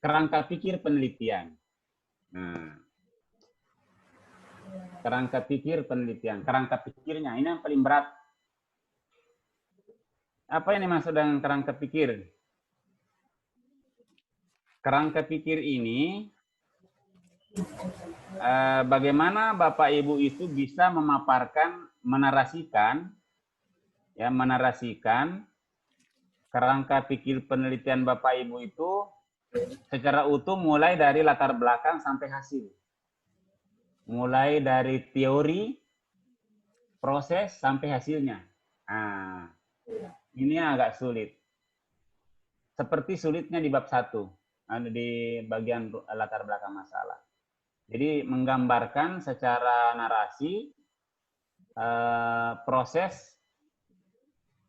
kerangka pikir penelitian. Nah, kerangka pikir penelitian, kerangka pikirnya ini yang paling berat. Apa yang dimaksud dengan kerangka pikir? Kerangka pikir ini bagaimana Bapak Ibu itu bisa memaparkan, menarasikan kerangka pikir penelitian Bapak Ibu itu secara utuh, mulai dari latar belakang sampai hasil. Mulai dari teori, proses, sampai hasilnya. Nah, ini agak sulit. Seperti sulitnya di bab 1, di bagian latar belakang masalah. Jadi menggambarkan secara narasi proses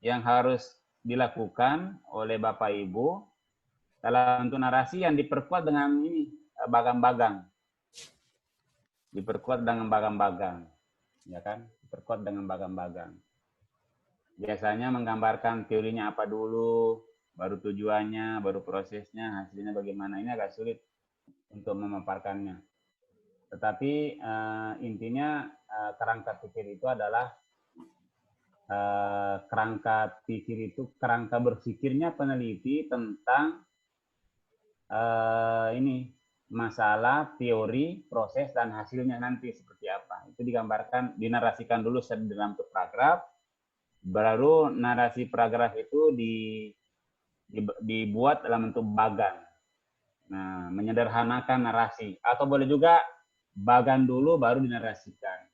yang harus dilakukan oleh Bapak Ibu dalam bentuk narasi yang diperkuat dengan bagang-bagang. Diperkuat dengan bagang-bagang. Ya kan? Diperkuat dengan bagang-bagang. Biasanya menggambarkan teorinya apa dulu, baru tujuannya, baru prosesnya, hasilnya bagaimana. Ini agak sulit untuk memaparkannya. Tetapi intinya kerangka pikir itu adalah kerangka berpikirnya peneliti tentang masalah, teori, proses, dan hasilnya nanti seperti apa. Itu digambarkan, dinarasikan dulu dalam bentuk paragraf, baru narasi paragraf itu dibuat dalam bentuk bagan. Nah, menyederhanakan narasi. Atau boleh juga bagan dulu baru dinarasikan.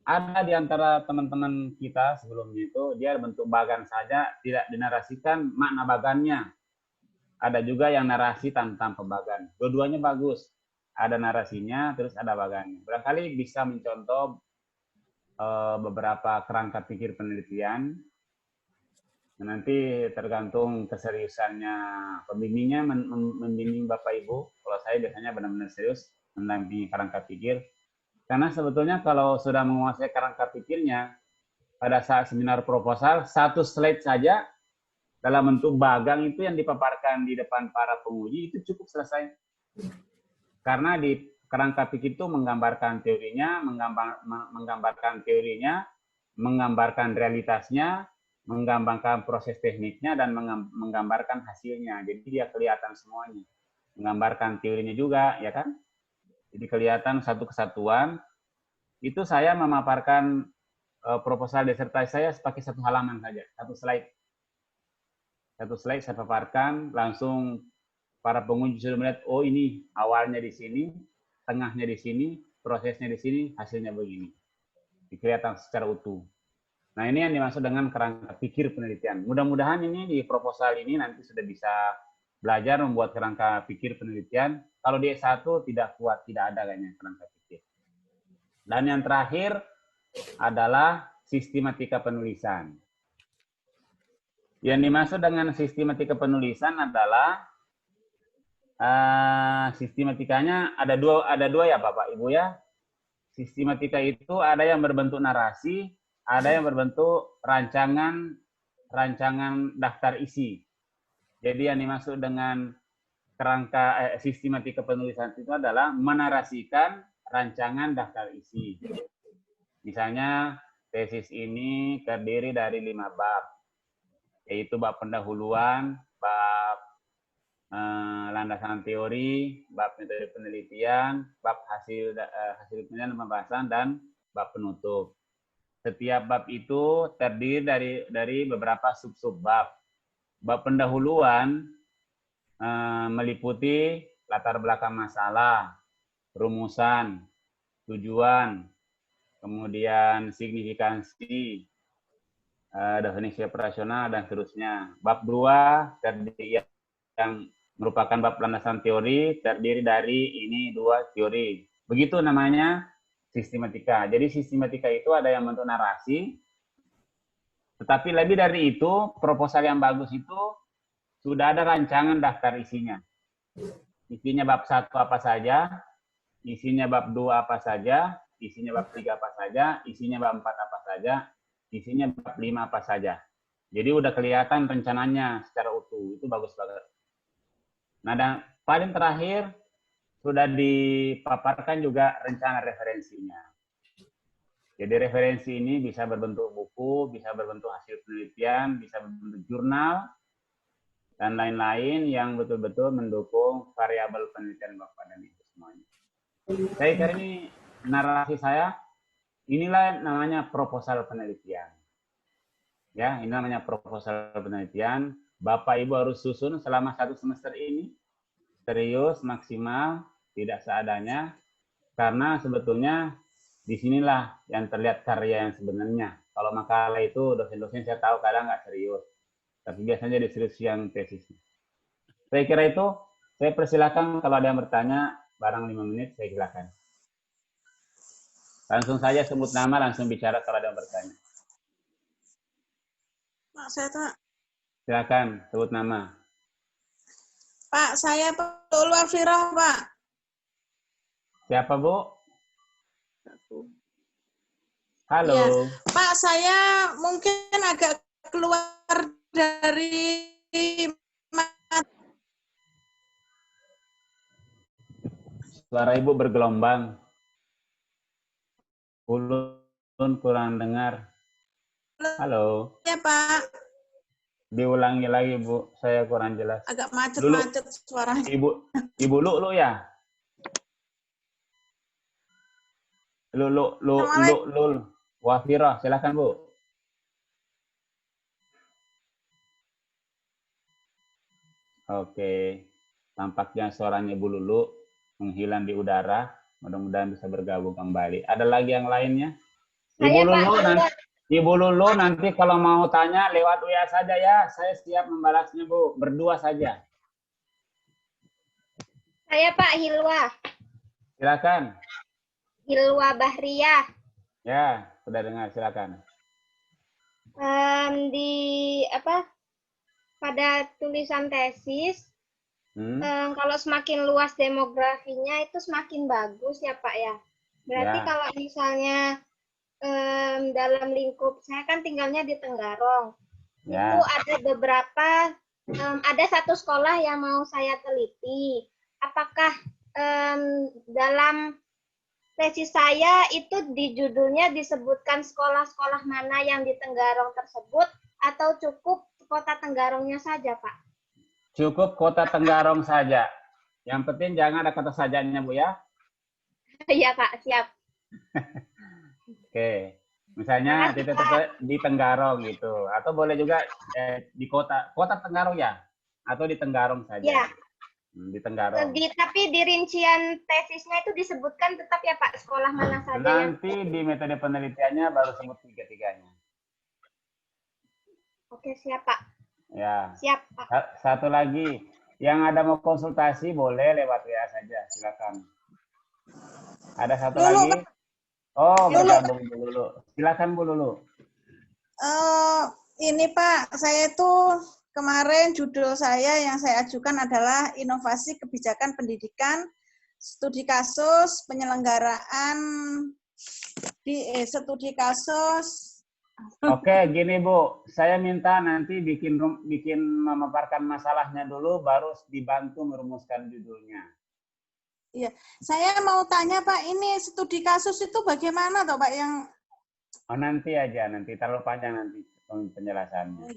Ada di antara teman-teman kita sebelumnya itu, dia bentuk bagan saja, tidak dinarasikan makna bagannya. Ada juga yang narasi tanpa bagan. Dua-duanya bagus. Ada narasinya, terus ada bagannya. Barangkali bisa mencontoh beberapa kerangka pikir penelitian. Nanti tergantung keseriusannya pembimbingnya membimbing Bapak Ibu. Kalau saya biasanya benar-benar serius mendampingi kerangka pikir. Karena sebetulnya kalau sudah menguasai kerangka pikirnya, pada saat seminar proposal, satu slide saja dalam bentuk bagang itu yang dipaparkan di depan para penguji itu cukup selesai. Karena di kerangka pikir itu menggambarkan teorinya, menggambarkan realitasnya, menggambarkan proses tekniknya, dan menggambarkan hasilnya. Jadi dia kelihatan semuanya. Menggambarkan teorinya juga, ya kan? Jadi kelihatan satu kesatuan. Itu saya memaparkan proposal disertasi saya pakai satu halaman saja, satu slide. Satu slide saya paparkan, langsung para pengunjung sudah melihat, oh ini awalnya di sini, tengahnya di sini, prosesnya di sini, hasilnya begini. Kelihatan secara utuh. Nah, ini yang dimaksud dengan kerangka pikir penelitian. Mudah-mudahan ini di proposal ini nanti sudah bisa belajar membuat kerangka pikir penelitian. Kalau di S1 tidak kuat, tidak ada kayaknya kerangka pikir. Dan yang terakhir adalah sistematika penulisan. Yang dimaksud dengan sistematika penulisan adalah sistematikanya ada dua ya Bapak Ibu ya. Sistematika itu ada yang berbentuk narasi, ada yang berbentuk rancangan daftar isi. Jadi yang dimaksud dengan kerangka sistematika penulisan itu adalah menarasikan rancangan daftar isi. Misalnya tesis ini terdiri dari 5 bab, yaitu bab pendahuluan, bab landasan teori, bab metode penelitian, bab hasil penelitian dan pembahasan, dan bab penutup. Setiap bab itu terdiri dari beberapa sub-sub bab. Bab pendahuluan meliputi latar belakang masalah, rumusan, tujuan, kemudian signifikansi, definisi operasional, dan seterusnya. Bab 2 terdiri yang merupakan bab landasan teori, terdiri dari ini 2 teori. Begitu namanya sistematika. Jadi sistematika itu ada yang bentuk narasi, tetapi lebih dari itu, proposal yang bagus itu sudah ada rancangan daftar isinya. Isinya bab 1 apa saja, isinya bab 2 apa saja, isinya bab 3 apa saja, isinya bab 4 apa saja, isinya bab 5 apa saja. Jadi udah kelihatan rencananya secara utuh. Itu bagus banget. Nah, dan paling terakhir sudah dipaparkan juga rencana referensinya. Jadi referensi ini bisa berbentuk buku, bisa berbentuk hasil penelitian, bisa berbentuk jurnal, dan lain-lain yang betul-betul mendukung variabel penelitian Bapak dan Ibu semuanya. Saya kira ini narasi saya, inilah namanya proposal penelitian. Ya, ini namanya proposal penelitian. Bapak Ibu harus susun selama 1 semester ini, serius, maksimal, tidak seadanya, karena sebetulnya disinilah yang terlihat karya yang sebenarnya. Kalau makalah itu dosen-dosen saya tahu kadang nggak serius, tapi biasanya diskusi yang tesisnya. Saya kira itu, saya persilakan kalau ada yang bertanya, barang 5 menit, saya silakan. Langsung saja sebut nama, langsung bicara kalau ada yang bertanya. Pak, saya tuh, Silakan, sebut nama. Pak, saya Betul Wafirah, Pak. Siapa, Bu? Halo. Ya, Pak, saya mungkin agak keluar dari Suara Ibu bergelombang. Ulun kurang dengar. Halo. ya, Pak. Diulangi lagi, Bu. Saya kurang jelas. Agak macet-macet suaranya. Ibu Lu ya? Lu. Wafirah, silakan, Bu. Oke. Tampaknya suaranya Ibu Lulu menghilang di udara. Mudah-mudahan bisa bergabung kembali. Ada lagi yang lainnya? Ibu Lulu nanti kalau mau tanya lewat WA saja ya. Saya siap membalasnya, Bu. Berdua saja. Saya Pak Hilwa. Silakan. Hilwa Bahriyah. Ya, sudah dengar. Silakan. Pada tulisan tesis, kalau semakin luas demografinya itu semakin bagus ya Pak ya. Berarti Ya. kalau misalnya dalam lingkup, saya kan tinggalnya di Tenggarong. Ya. Itu ada beberapa, ada satu sekolah yang mau saya teliti. Apakah dalam tesis saya itu di judulnya disebutkan sekolah-sekolah mana yang di Tenggarong tersebut, atau cukup kota Tenggarongnya saja, Pak? Cukup kota Tenggarong saja. Yang penting jangan ada kata sajanya, Bu ya. Iya, Pak. Siap. Oke. Misalnya titik-titik di Tenggarong gitu. Atau boleh juga di kota Tenggarong ya? Atau di Tenggarong saja? Ya. Di Tenggarong. Tapi di rincian tesisnya itu disebutkan tetap ya Pak, sekolah mana saja Nanti di metode penelitiannya baru sebut tiga-tiganya. Oke, siap Pak. Ya. Siap Pak. Satu lagi, yang ada mau konsultasi boleh lewat WA saja, silakan. Ada satu lagi. Oh, bergabung Bu Lulu. Silakan Bu Lulu. Ini Pak, saya itu kemarin judul saya yang saya ajukan adalah Inovasi Kebijakan Pendidikan, Studi Kasus, Penyelenggaraan studi kasus. Oke, gini Bu, saya minta nanti bikin memaparkan masalahnya dulu, baru dibantu merumuskan judulnya. Iya, saya mau tanya Pak, ini studi kasus itu bagaimana toh Pak yang? Oh, nanti aja, nanti terlalu panjang nanti penjelasannya.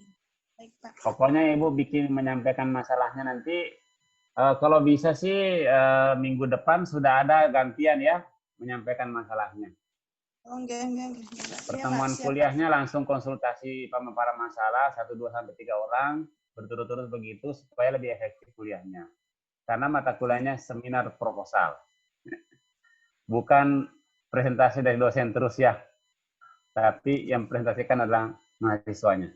Baik, Pak. Pokoknya Ibu menyampaikan masalahnya nanti. Kalau bisa sih minggu depan sudah ada gantian ya menyampaikan masalahnya. Enggak. Pertemuan kuliahnya langsung konsultasi pemaparan masalah 1, 2, sampai 3 orang berturut-turut begitu supaya lebih efektif kuliahnya. Karena mata kuliahnya seminar proposal. Bukan presentasi dari dosen terus ya. Tapi yang presentasikan adalah mahasiswanya.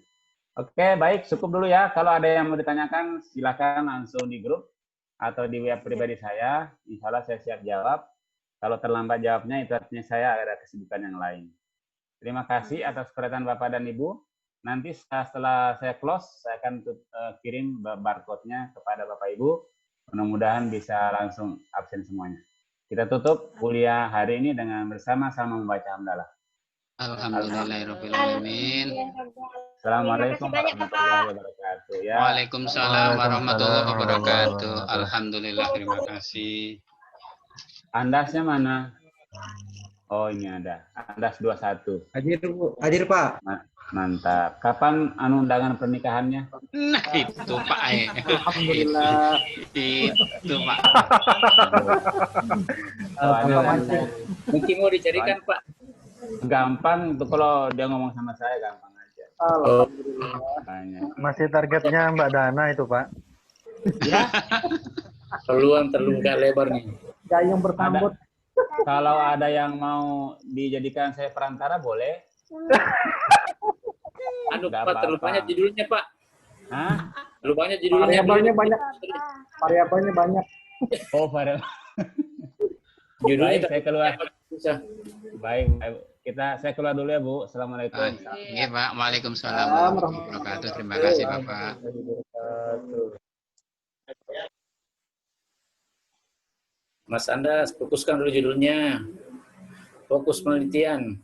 Oke, baik, cukup dulu ya. Kalau ada yang mau ditanyakan silakan langsung di grup atau di web pribadi saya. Insya Allah saya siap jawab. Kalau terlambat jawabnya itu artinya saya ada kesibukan yang lain. Terima kasih atas perhatian Bapak dan Ibu. Nanti setelah saya close, saya akan kirim barcode-nya kepada Bapak Ibu. Mudah-mudahan bisa langsung absen semuanya. Kita tutup kuliah hari ini dengan bersama-sama membaca hamdalah. Alhamdulillahirrahmanirrahim. Assalamualaikum warahmatullahi wabarakatuh. Ya. Waalaikumsalam warahmatullahi wabarakatuh. Alhamdulillah, terima kasih. Andasnya mana? Oh, ini ada. Andas 21. Hadir, Bu. Hadir, Pak. Mantap. Kapan undangan pernikahannya? Nah, itu Pak. Alhamdulillah. Itu Pak. Mungkin mau dicarikan, Pak. Gampang tuh kalau dia ngomong sama saya, gampang aja. Alhamdulillah. Masih targetnya Mbak Dana itu, Pak. Ya. Peluang terbuka lebar nih. Gayung bersambut. Kalau ada yang mau dijadikan saya perantara, boleh. Aduh, Pak, terlupanya judulnya, Pak. Hah? Terlupanya judulnya. Variabelnya banyak. Oh, variabel. Judulnya Baik, saya keluar. susah. Baik, saya keluar dulu ya, Bu. Assalamualaikum. Iya, Pak. Waalaikumsalam warahmatullahi wabarakatuh. Terima kasih, Bapak. Mas Andas, fokuskan dulu judulnya. Fokus penelitian.